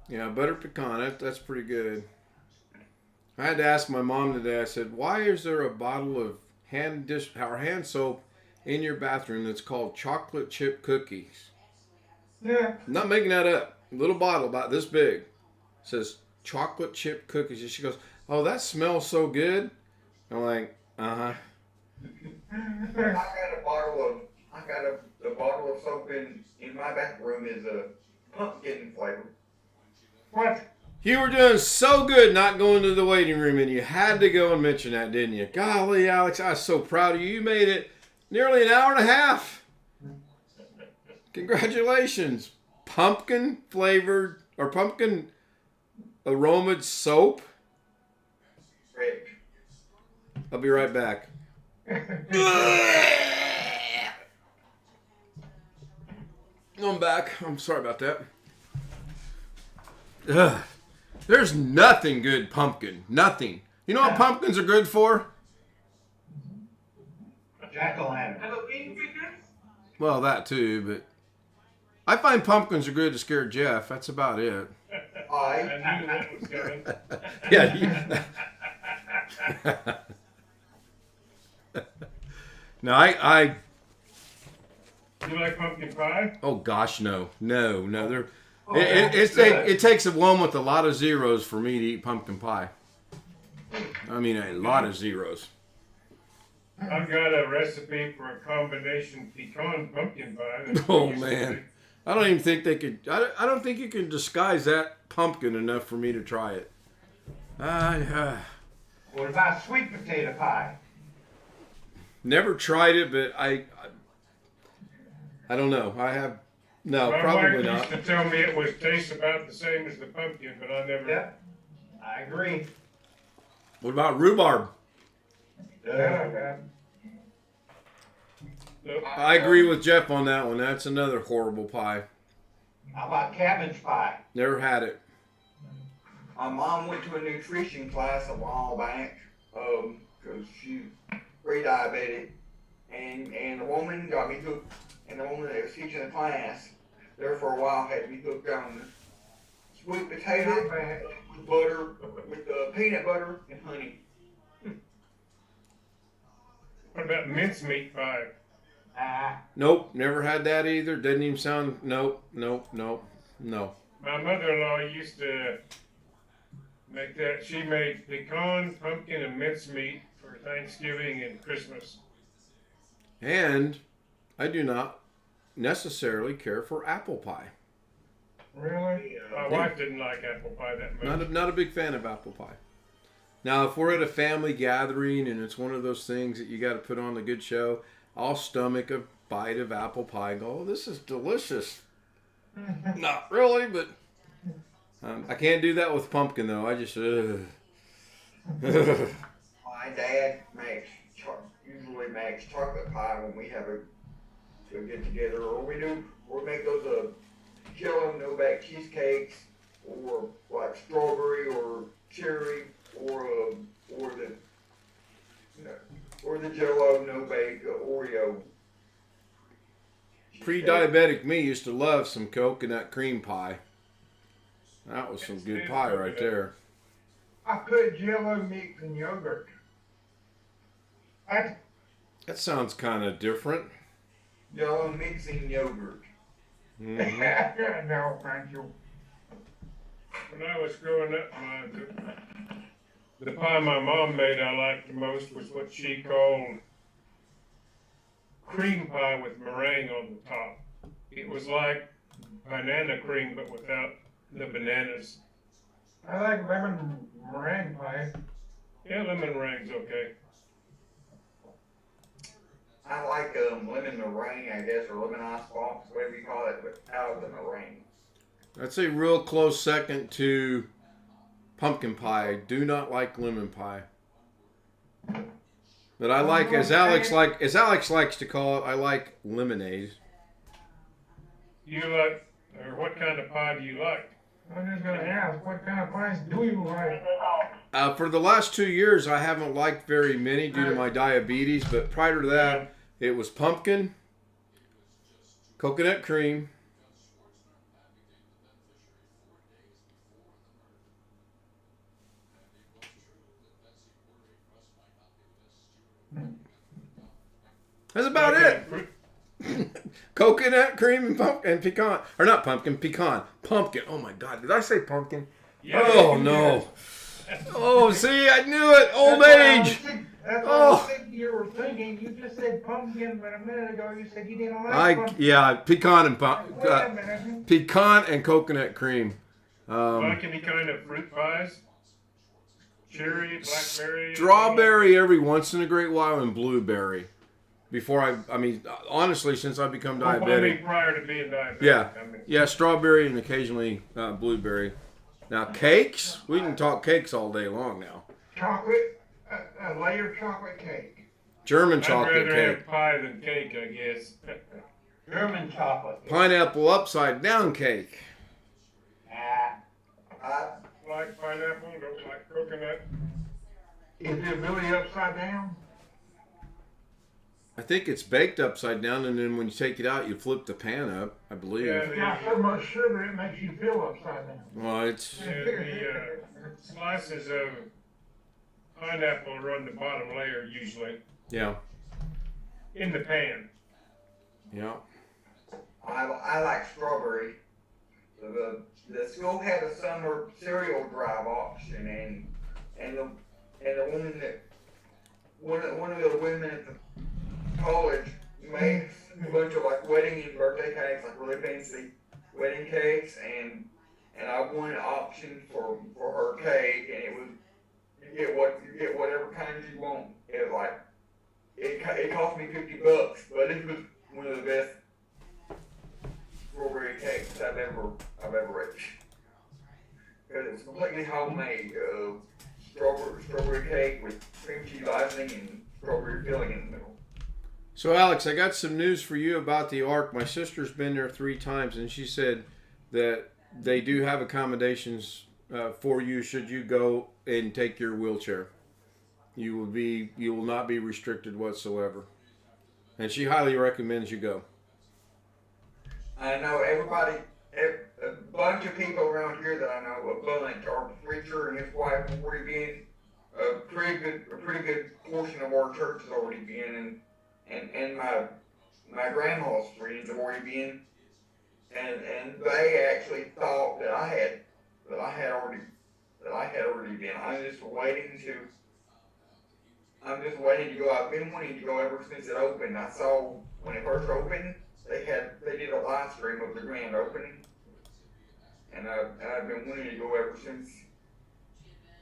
A: Yeah, butter pecan, that's pretty good. I had to ask my mom today, I said, why is there a bottle of hand soap in your bathroom that's called chocolate chip cookies?
C: Yeah.
A: I'm not making that up. A little bottle about this big. It says chocolate chip cookies. And she goes, oh, that smells so good. I'm like, uh-huh.
B: The bottle of soap in my bathroom is a pumpkin flavor.
C: What?
A: You were doing so good not going to the waiting room, and you had to go and mention that, didn't you? Golly, Alex, I was so proud of you. You made it nearly an hour and a half. Congratulations. Pumpkin flavored, or pumpkin aromaed soap.
B: Rick.
A: I'll be right back. I'm back. I'm sorry about that. Ugh. There's nothing good pumpkin. Nothing. You know what pumpkins are good for?
E: Jack-o'-lantern.
A: Well, that too, but I find pumpkins are good to scare Jeff. That's about it.
D: I knew that was coming.
A: Yeah. No, I.
D: You like pumpkin pie?
A: Oh gosh, no. They're. It takes a one with a lot of zeros for me to eat pumpkin pie. I mean, a lot of zeros.
D: I've got a recipe for a combination pecan pumpkin pie. That's
A: Oh
D: pretty
A: man,
D: sweet.
A: I don't even think they could. I don't think you can disguise that pumpkin enough for me to try it.
E: What about sweet potato pie?
A: Never tried it, but I don't know. No,
D: My
A: probably
D: wife
A: not.
D: used to tell me it was tastes about the same as the pumpkin, but I never.
E: Yep, I agree.
A: What about rhubarb?
D: Nope.
A: I agree with Jeff on that one. That's another horrible pie.
E: How about cabbage pie?
A: Never had it.
B: My mom went to a nutrition class a while back, cause she's pre-diabetic, and the woman got me hooked, and the woman that was teaching the class there for a while had me hooked on sweet potato with butter, with peanut butter and honey.
D: What about mincemeat pie?
A: Nope, never had that either. Didn't even sound. Nope. No.
D: My mother-in-law used to make that. She made pecan, pumpkin, and mincemeat for Thanksgiving and Christmas.
A: And I do not necessarily care for apple pie.
C: Really?
D: My wife didn't like apple pie that much.
A: Not a big fan of apple pie. Now, if we're at a family gathering and it's one of those things that you got to put on a good show, I'll stomach a bite of apple pie and go, oh, this is delicious. Not really, but I can't do that with pumpkin, though. I just,
B: My dad usually makes chocolate pie when we have a get together, or we make those Jello no-bake cheesecakes, or like strawberry or cherry, or the Jello no-bake Oreo.
A: pre-diabetic me used to love some coconut cream pie. That was some good pie right there.
C: I put Jello mix in yogurt.
A: That sounds kind of different.
B: Jello mixing yogurt.
A: Mhm.
C: No, thank you.
D: When I was growing up, the pie my mom made I liked the most was what she called cream pie with meringue on the top. It was like banana cream but without the bananas.
C: I like lemon meringue pie.
D: Yeah, lemon meringue's okay.
B: I like lemon meringue, I guess, or lemon ice box, whatever you call it, without the meringue.
A: That's a real close second to pumpkin pie. I do not like lemon pie. But I like, as Alex likes to call it, I like lemonade.
D: You like, or what kind of pie do you like?
C: I'm just gonna ask, what kind of pies do you like?
A: For the last 2 years, I haven't liked very many due to my diabetes. But prior to that, it was pumpkin, coconut cream, that's about it. Coconut cream and pumpkin and pecan, or not pumpkin, pecan, pumpkin. Oh my God, did I say pumpkin?
D: Yeah,
A: Oh no. Oh, see, I knew it. Old age.
C: That's what I was thinking you were thinking. You just said pumpkin, but a minute ago you said you didn't like pumpkin.
A: Pecan and
C: Wait a minute.
A: pecan and coconut cream.
D: like any kind of fruit pies? Cherry, blackberry?
A: Strawberry every once in a great while, and blueberry. Before I mean, honestly, since I've become
D: I
A: diabetic.
D: mean, prior to being diabetic.
A: Yeah.
D: I mean,
A: Yeah, strawberry and occasionally blueberry. Now cakes, we can talk cakes all day long now.
C: Chocolate, a layered chocolate cake.
A: German
D: I'd
A: chocolate
D: rather
A: cake.
D: have pie than cake, I guess.
E: German chocolate.
A: Pineapple upside down cake.
B: I
D: Like pineapple, don't like coconut.
C: Is it really upside down?
A: I think it's baked upside down, and then when you take it out, you flip the pan up, I believe.
D: Yeah,
C: Not so much sugar, it makes you feel upside down.
A: Well, it's
D: the slices of pineapple are on the bottom layer usually,
A: yeah.
D: in the pan.
B: I like strawberry. The school had a summer cereal drive auction, and the woman that one of the women at the college made a bunch of like wedding and birthday cakes, like really fancy wedding cakes, and I won an auction for her cake, and it was you get whatever kind you want. It was like it cost me $50, but it was one of the best strawberry nicest I've ever ate. Because it was completely homemade. Strawberry cake with cream cheese icing and strawberry filling in the middle.
A: So, Alex, I got some news for you about the Ark. My sister's been there 3 times, and she said that they do have accommodations for you should you go and take your wheelchair. You will not be restricted whatsoever, and she highly recommends you go.
B: I know a bunch of people around here that I know, a bunch, our preacher and his wife have already been. A pretty good portion of our church has already been, and my grandma's friends have already been, and they actually thought that I had already been. I'm just waiting to go. I've been wanting to go ever since it opened. I saw when it first opened, they did a live stream of the grand opening, and I've been wanting to go ever since.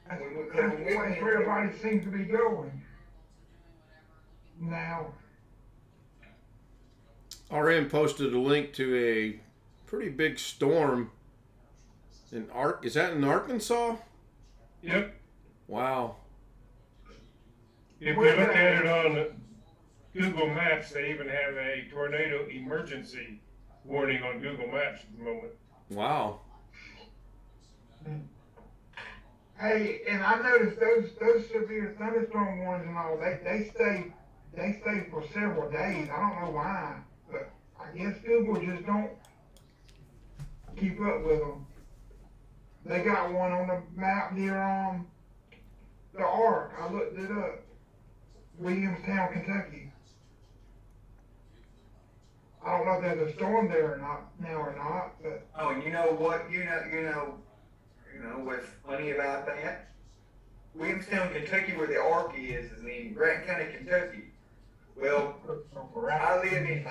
C: That's the place where everybody seems to be going now.
A: RM posted a link to a pretty big storm in Is that in Arkansas?
D: Yep.
A: Wow.
D: If you look at it on Google Maps, they even have a tornado emergency warning on Google Maps at the moment.
A: Wow.
C: Hey, and I noticed those severe thunderstorm warnings and all, they stay for several days. I don't know why, but I guess Google just don't keep up with them. They got one on the map near the Ark. I looked it up. Williamstown, Kentucky. I don't know if there's a storm there or not, but
B: Oh, and you know what? You know what's funny about that? Williamstown, Kentucky, where the Ark is in Grant County, Kentucky. Well, I live in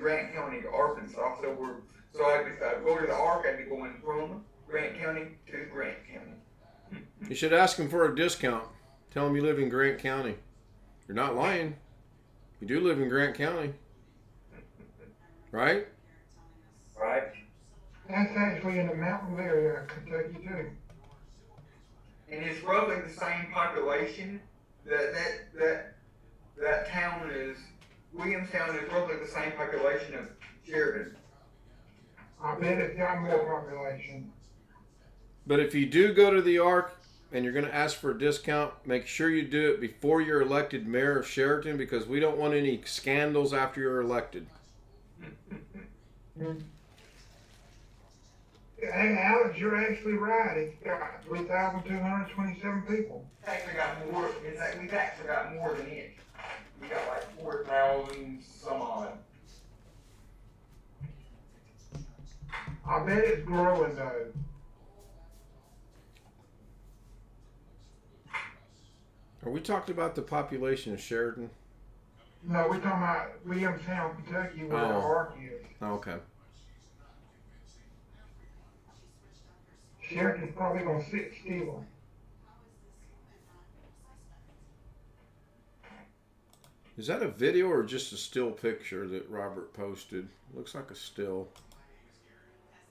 B: Grant County, Arkansas. If I go to the Ark, I'd be going from Grant County to Grant County.
A: You should ask them for a discount. Tell them you live in Grant County. You're not lying. You do live in Grant County. Right?
B: Right?
C: that's actually in the mountain area of Kentucky too.
B: And it's roughly the same population. That town is Williamstown is roughly the same population of Sheridan.
C: I bet it's got more population.
A: But if you do go to the Ark and you're going to ask for a discount, make sure you do it before you're elected mayor of Sheridan, because we don't want any scandals after you're elected.
C: Hey, Alex, you're actually right. It's got 3,227 people.
B: We've actually got more than it. We got like 4,000 some odd.
C: I bet it's growing though.
A: Are we talking about the population of Sheridan?
C: No, we're talking about Williamstown, Kentucky, where the
A: Oh.
C: Ark is.
A: Okay.
C: Sheridan's probably gonna sit still.
A: Is that a video or just a still picture that Robert posted? Looks like a still.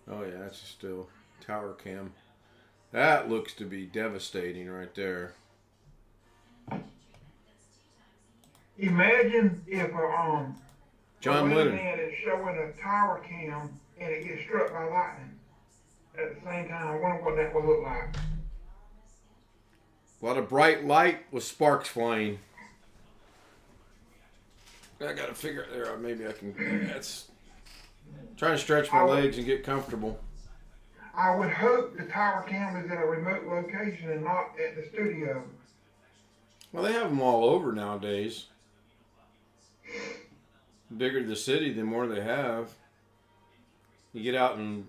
A: Oh yeah, that's a still. Tower cam. That looks to be devastating right there.
C: Imagine if
A: John
C: a
A: Lennon.
C: man is showing a tower cam and it gets struck by lightning at the same time. I wonder what that would look like.
A: A lot of bright light with sparks flying. I gotta figure it there. Maybe I can. That's trying to stretch my legs and get comfortable.
C: I would hope the tower cam is at a remote location and not at the studio.
A: Well, they have them all over nowadays. The bigger the city, the more they have. You get out in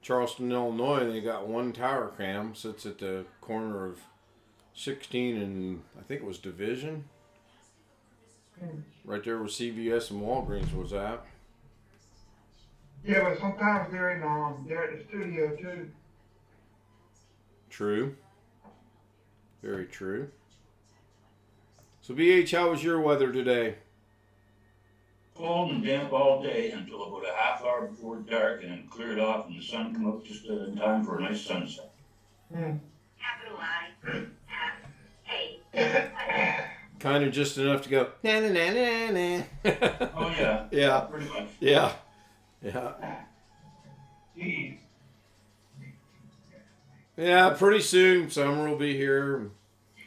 A: Charleston, Illinois, and they got one tower cam sits at the corner of 16 and I think it was Division. Right there where CVS and Walgreens was at.
C: Yeah, but sometimes they're at the studio too.
A: True. Very true. So BH, how was your weather today?
F: cold and damp all day until about a half hour before dark, and then cleared off, and the sun come up just in time for a nice sunset.
G: Capital I, A.
A: Kind of just enough to go, na na na na na.
F: Oh yeah.
A: Yeah.
F: Pretty much.
A: Yeah.
C: Geez.
A: Yeah, pretty soon summer will be here.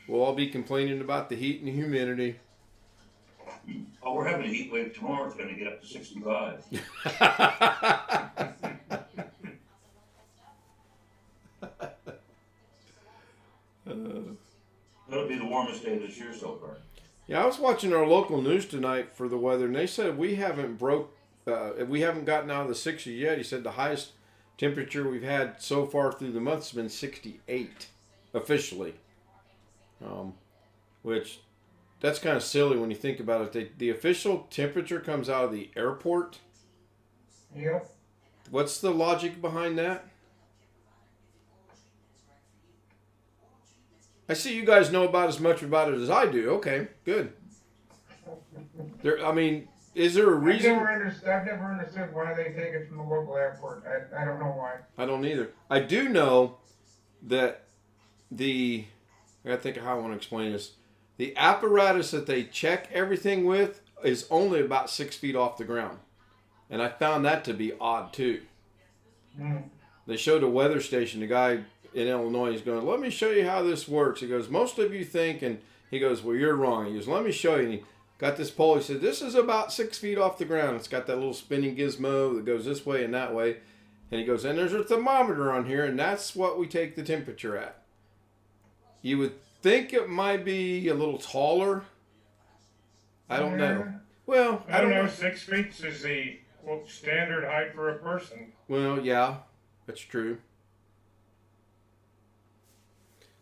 A: We'll all be complaining about the heat and the humidity.
F: Oh, we're having a heat wave tomorrow. It's going to get up to 65. That'll be the warmest day this year so far.
A: Yeah, I was watching our local news tonight for the weather, and they said we haven't gotten out of the 60s yet. He said the highest temperature we've had so far through the month has been 68 officially, which that's kind of silly when you think about it. The official temperature comes out of the airport.
C: Yep.
A: What's the logic behind that? I see you guys know about as much about it as I do. Okay, good. Is there a reason?
C: I've never understood why they take it from the local airport. I don't know why.
A: I don't either. I do know that I gotta think of how I want to explain this. The apparatus that they check everything with is only about 6 feet off the ground. And I found that to be odd too. They showed a weather station, the guy in Illinois, he's going, let me show you how this works. He goes, most of you think, and he goes, well, you're wrong. He goes, let me show you. And he got this pole. He said, this is about 6 feet off the ground. It's got that little spinning gizmo that goes this way and that way. And he goes, and there's a thermometer on here, and that's what we take the temperature at. You would think it might be a little taller. I don't know. Well,
D: I don't know. 6 feet is the standard height for a person.
A: Well, yeah, that's true.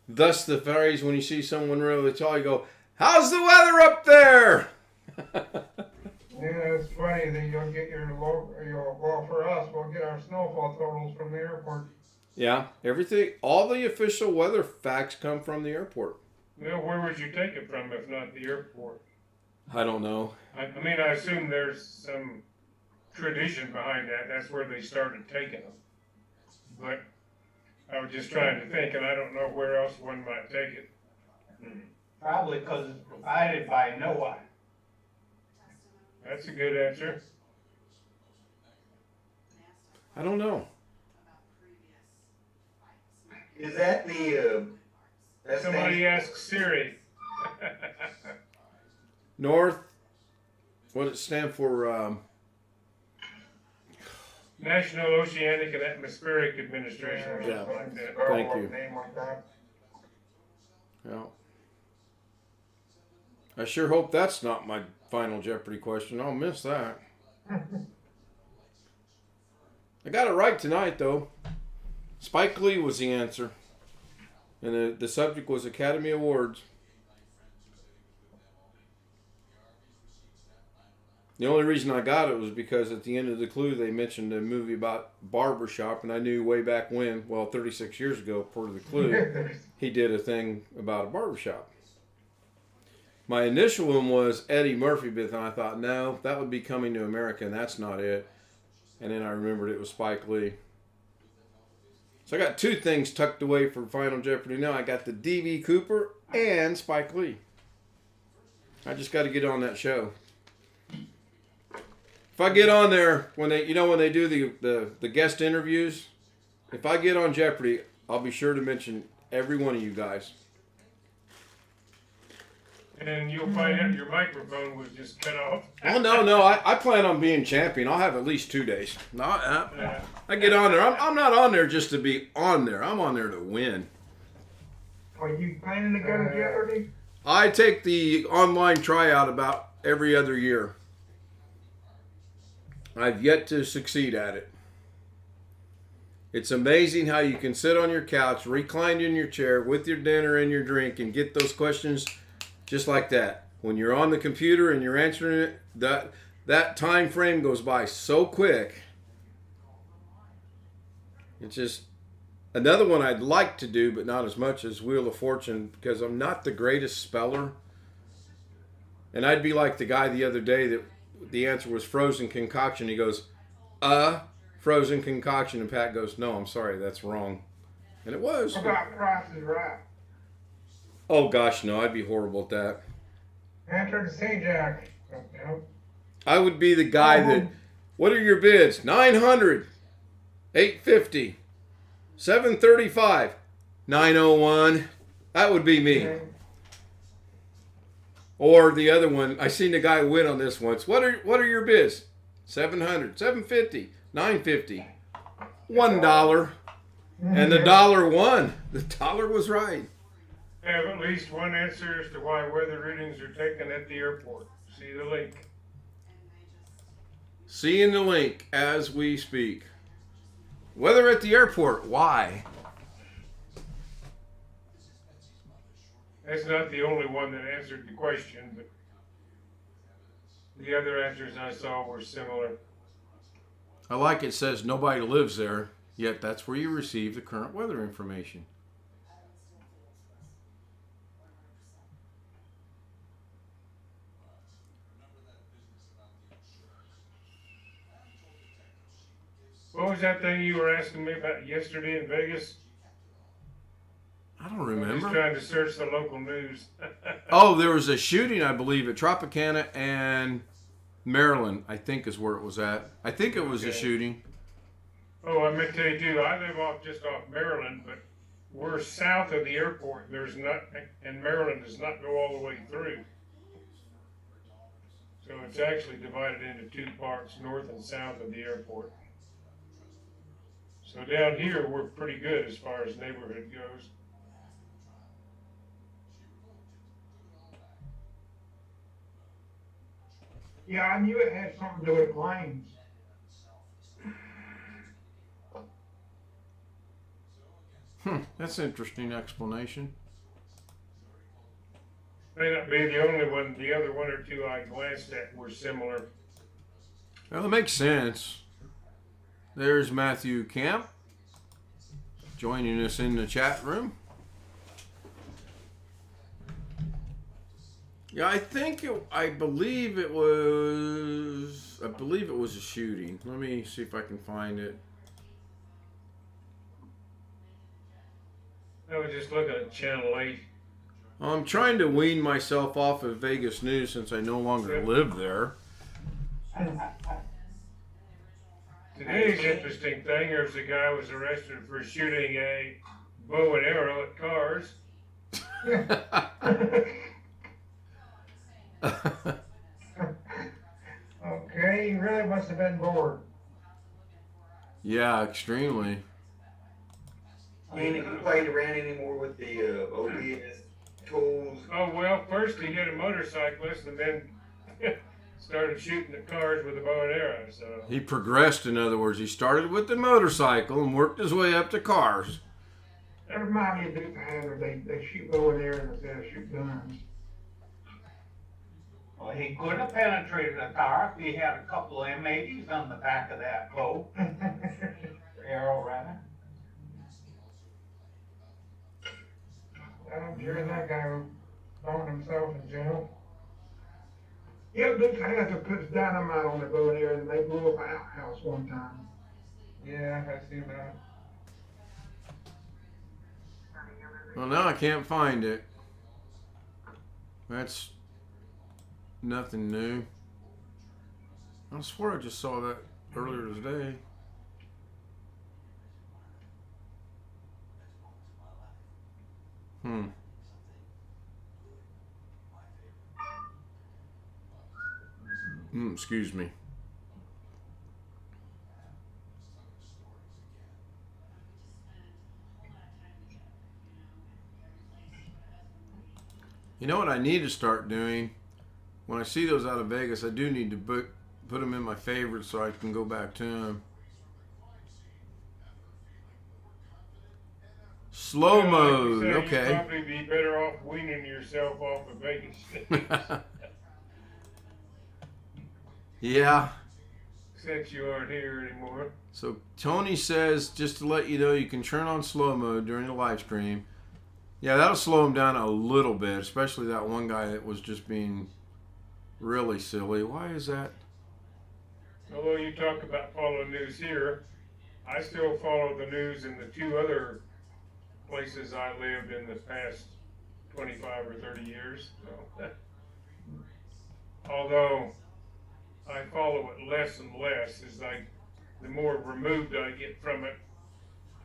A: Thus the phrase, when you see someone really tall, you go, how's the weather up there?
C: Yeah, it's funny that you'll get well, for us, we'll get our snowfall totals from the airport.
A: Yeah, everything, all the official weather facts come from the airport.
D: Well, where would you take it from if not the airport?
A: I don't know.
D: I assume there's some tradition behind that. That's where they started taking them. But I was just trying to think, and I don't know where else one might take it.
H: Probably because it's provided by NOAA.
D: That's a good answer.
A: I don't know.
E: Is that that's
D: Somebody asked Siri.
A: North, what does it stand for?
D: National Oceanic and Atmospheric Administration or
A: Yeah.
D: something like that.
A: Thank you.
C: Name like that.
A: Yeah. I sure hope that's not my final Jeopardy question. I'll miss that. I got it right tonight, though. Spike Lee was the answer. And the subject was Academy Awards. The only reason I got it was because at the end of the clue they mentioned a movie about barbershop, and I knew way back when, 36 years ago, per the clue, he did a thing about a barbershop. My initial one was Eddie Murphy, but then I thought, no, that would be Coming to America, and that's not it. And then I remembered it was Spike Lee. So I got two things tucked away for Final Jeopardy now. I got the D.B. Cooper and Spike Lee. I just got to get on that show. If I get on there when they do the guest interviews, if I get on Jeopardy, I'll be sure to mention every one of you guys.
D: And you'll find out your microphone was just cut off.
A: Oh no! I plan on being champion. I'll have at least 2 days. I get on there. I'm not on there just to be on there. I'm on there to win.
C: Are you planning to go to Jeopardy?
A: I take the online tryout about every other year. I've yet to succeed at it. It's amazing how you can sit on your couch, reclined in your chair with your dinner and your drink, and get those questions just like that. When you're on the computer and you're answering it, that time frame goes by so quick. It's just another one I'd like to do, but not as much as Wheel of Fortune, because I'm not the greatest speller. And I'd be like the guy the other day that the answer was frozen concoction. He goes, frozen concoction. And Pat goes, no, I'm sorry, that's wrong. And it was.
C: What about Price is Right?
A: Oh, gosh, no, I'd be horrible at that.
C: Enter the Sea Jack. Nope.
A: I would be the guy that, what are your bids? 900, 850, 735, 901. That would be me.
C: Okay.
A: Or the other one, I seen the guy win on this once. What are your bids? 700, 750, 950, $1. And the dollar won. The dollar was right.
D: Have at least one answer as to why weather readings are taken at the airport. See the link.
A: Seeing the link as we speak. Weather at the airport. Why?
D: That's not the only one that answered the question, but the other answers I saw were similar.
A: I like it says nobody lives there, yet that's where you receive the current weather information.
D: What was that thing you were asking me about yesterday in Vegas?
A: I don't
D: I'm just
A: remember.
D: trying to search the local news.
A: Oh, there was a shooting, I believe, at Tropicana and Maryland, I think is where it was at. I think it was a
D: Okay.
A: shooting.
D: Oh, I meant to tell you too, I live just off Maryland, but we're south of the airport. And Maryland does not go all the way through. So it's actually divided into two parts, north and south of the airport. So down here, we're pretty good as far as neighborhood goes.
C: Yeah, I knew it had something to do with planes.
A: That's an interesting explanation.
D: May not be the only one. The other one or two I glanced at were similar.
A: Well, it makes sense. There's Matthew Camp joining us in the chat room. Yeah, I believe it was a shooting. Let me see if I can find it.
D: I was just looking at Channel 8.
A: I'm trying to wean myself off of Vegas news since I no longer live there.
D: Today's interesting thing, there's a guy who was arrested for shooting a bow and arrow at cars.
C: Okay, he really must have been bored.
A: Yeah, extremely.
B: He ain't played around anymore with the OBS tools.
D: Oh, well, first he hit a motorcyclist and then started shooting at cars with a bow and arrow, so.
A: He progressed, in other words. He started with the motorcycle and worked his way up to cars.
C: That reminds me of Duke Hazzard. They shoot bow and arrows instead of shoot guns.
H: Well, he could have penetrated a car if he had a couple of M80s on the back of that bow. Arrow, rather.
C: I'm sure that guy was throwing himself in jail. Yeah, Duke Hazzard puts dynamite on the bow and arrow and they blew up an outhouse one time. Yeah, I seen that.
A: Well, now I can't find it. That's nothing new. I swear I just saw that earlier today. Excuse me. You know what I need to start doing? When I see those out of Vegas, I do need to put them in my favorites so I can go back to them. Slow mode,
D: Like you say,
A: okay.
D: You'd probably be better off weaning yourself off of Vegas.
A: Yeah.
D: Since you aren't here anymore.
A: So Tony says, just to let you know, you can turn on slow mode during the live stream. Yeah, that'll slow him down a little bit, especially that one guy that was just being really silly. Why is that?
D: Although you talk about following news here, I still follow the news in the two other places I lived in the past 25 or 30 years. So, although I follow it less and less, as the more removed I get from it,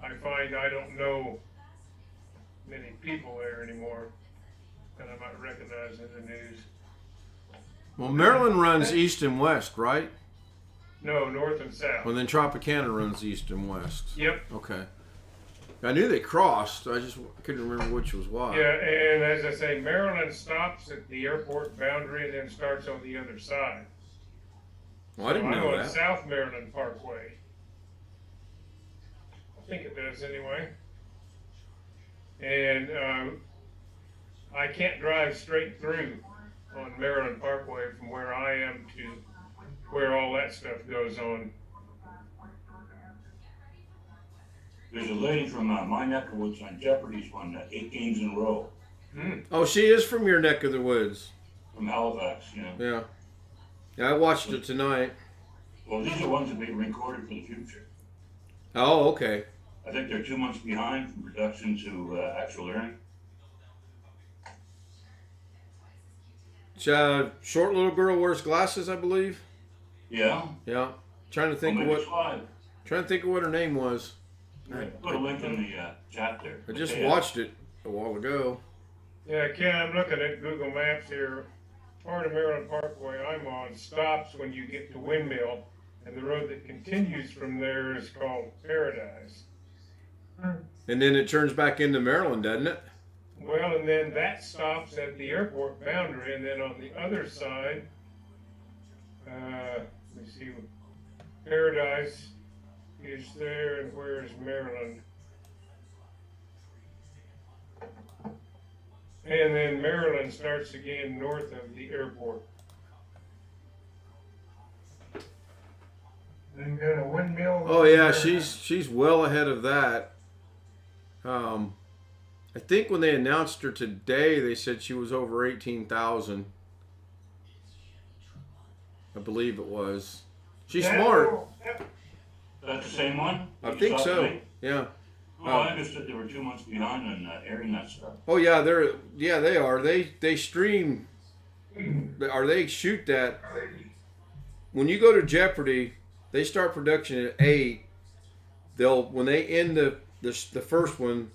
D: I find I don't know many people there anymore that I might recognize in the news.
A: Well, Maryland runs east and west, right?
D: No, north and south.
A: Well, then Tropicana runs east and west.
D: Yep.
A: Okay. I knew they crossed. I just couldn't remember which was why.
D: Yeah, and as I say, Maryland stops at the airport boundary and then starts on the other side.
A: Well, I didn't
D: I'm
A: know
D: on
A: that.
D: South Maryland Parkway. I think it does anyway. And I can't drive straight through on Maryland Parkway from where I am to where all that stuff goes on.
F: There's a lady from my neck of the woods on Jeopardy's won 8 games in a row
A: Oh, she is from your neck of the woods.
F: from Halifax, you know.
A: Yeah. Yeah, I watched it tonight.
F: Well, these are ones that they recorded for the future.
A: Oh, okay.
F: I think they're 2 months behind from production to actual airing.
A: Short little girl wears glasses, I believe.
F: Yeah.
A: Yeah. Trying to think
F: Well,
A: of
F: maybe
A: what.
F: it's live.
A: Trying to think of what her name was.
F: Put a link in the chat there.
A: I just
F: Okay.
A: watched it a while ago.
D: Yeah, Ken, I'm looking at Google Maps here. Part of Maryland Parkway I'm on stops when you get to Windmill, and the road that continues from there is called Paradise.
A: And then it turns back into Maryland, doesn't it?
D: Well, and then that stops at the airport boundary, and then on the other side, let me see, Paradise is there, and where is Maryland? And then Maryland starts again north of the airport.
C: Then go to Windmill.
A: Oh yeah, she's well ahead of that. I think when they announced her today, they said she was over 18,000. I believe it was. She's smart.
F: That's the same one?
A: I
F: You
A: think
F: saw
A: so.
F: today?
A: Yeah.
F: Oh, I understood they were 2 months behind on airing that stuff.
A: Oh yeah, they are. They stream, or they shoot that. When you go to Jeopardy, they start production at 8. When they end the first one,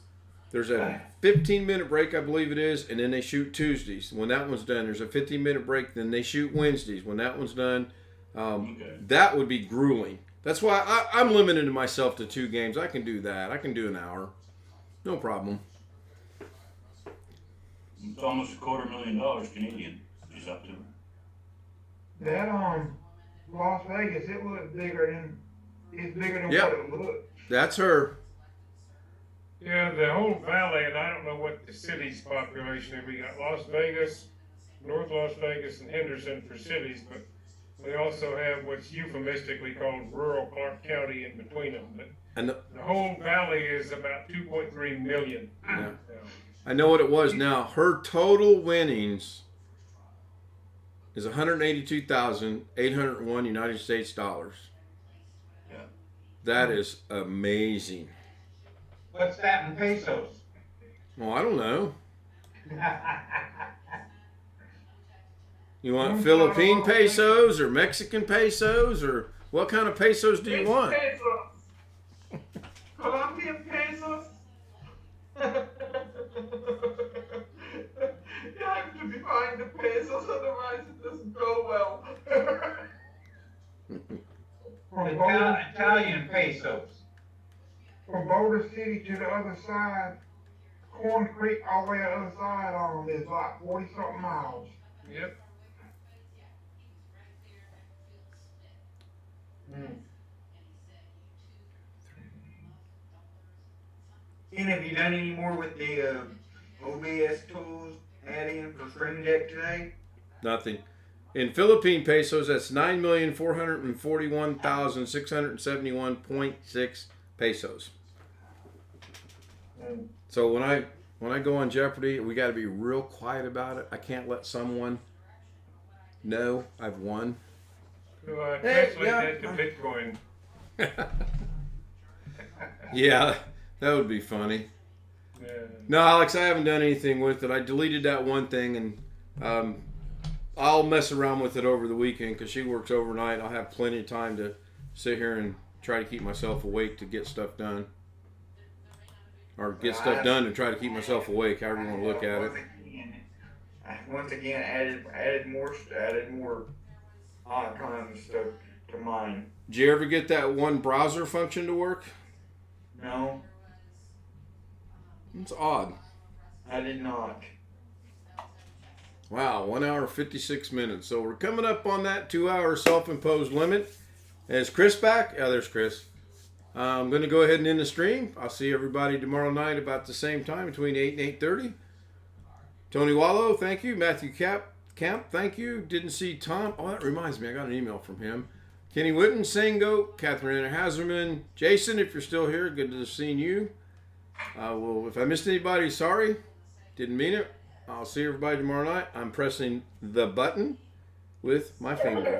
A: there's a 15-minute break, I believe it is, and then they shoot Tuesdays. When that one's done, there's a 15-minute break. Then they shoot Wednesdays. When that one's done, that would be grueling. That's why I'm limiting myself to 2 games. I can do that. I can do an hour, no problem.
F: It's almost $250,000 Canadian she's up to.
C: That Las Vegas, it looks bigger than
A: Yep.
C: what it looks.
A: That's her.
D: Yeah, the whole valley, and I don't know what the city's population is. We got Las Vegas, North Las Vegas, and Henderson for cities, but we also have what's euphemistically called rural Clark County in between them. But
A: And
D: the whole valley is about 2.3 million.
A: yeah. I know what it was now. Her total winnings is 182,801 United States dollars.
F: Yeah.
A: That is amazing.
H: What's that in pesos?
A: Well, I don't know. You want Philippine pesos or Mexican pesos, or what kind of pesos do you want?
C: Pesos. Colombian pesos. You have to be buying the pesos, otherwise it doesn't go well.
H: Italian pesos.
C: From Boulder City to the other side, Corn Creek all the way to the other side is like 40-something miles.
D: Yep.
E: And have you done any more with the OBS tools add-in for Stream Deck today?
A: Nothing. In Philippine pesos, that's 9,441,671.6 pesos. So when I go on Jeopardy, we got to be real quiet about it. I can't let someone know I've won. Hey,
D: translate that to Bitcoin.
A: Yeah, that would be funny.
D: Yeah.
A: No, Alex, I haven't done anything with it. I deleted that one thing, and I'll mess around with it over the weekend because she works overnight. I'll have plenty of time to sit here and try to keep myself awake to get stuff done. Or get stuff done and try to keep myself awake, however you want to look at it.
B: Once again, added more icons to mine.
A: Did you ever get that one browser function to work?
B: No,
A: It's odd.
B: I did not.
A: Wow, 1 hour 56 minutes. So we're coming up on that 2 hour self-imposed limit. Is Chris back? Yeah, there's Chris. I'm going to go ahead and end the stream. I'll see everybody tomorrow night about the same time between 8 and 8:30. Tony Wallow, thank you. Matthew Camp, thank you. Didn't see Tom. Oh, that reminds me. I got an email from him. Kenny Witten, Sango, Catherine Haserman, Jason, if you're still here, good to have seen you. Well, if I missed anybody, sorry. Didn't mean it. I'll see everybody tomorrow night. I'm pressing the button with my finger.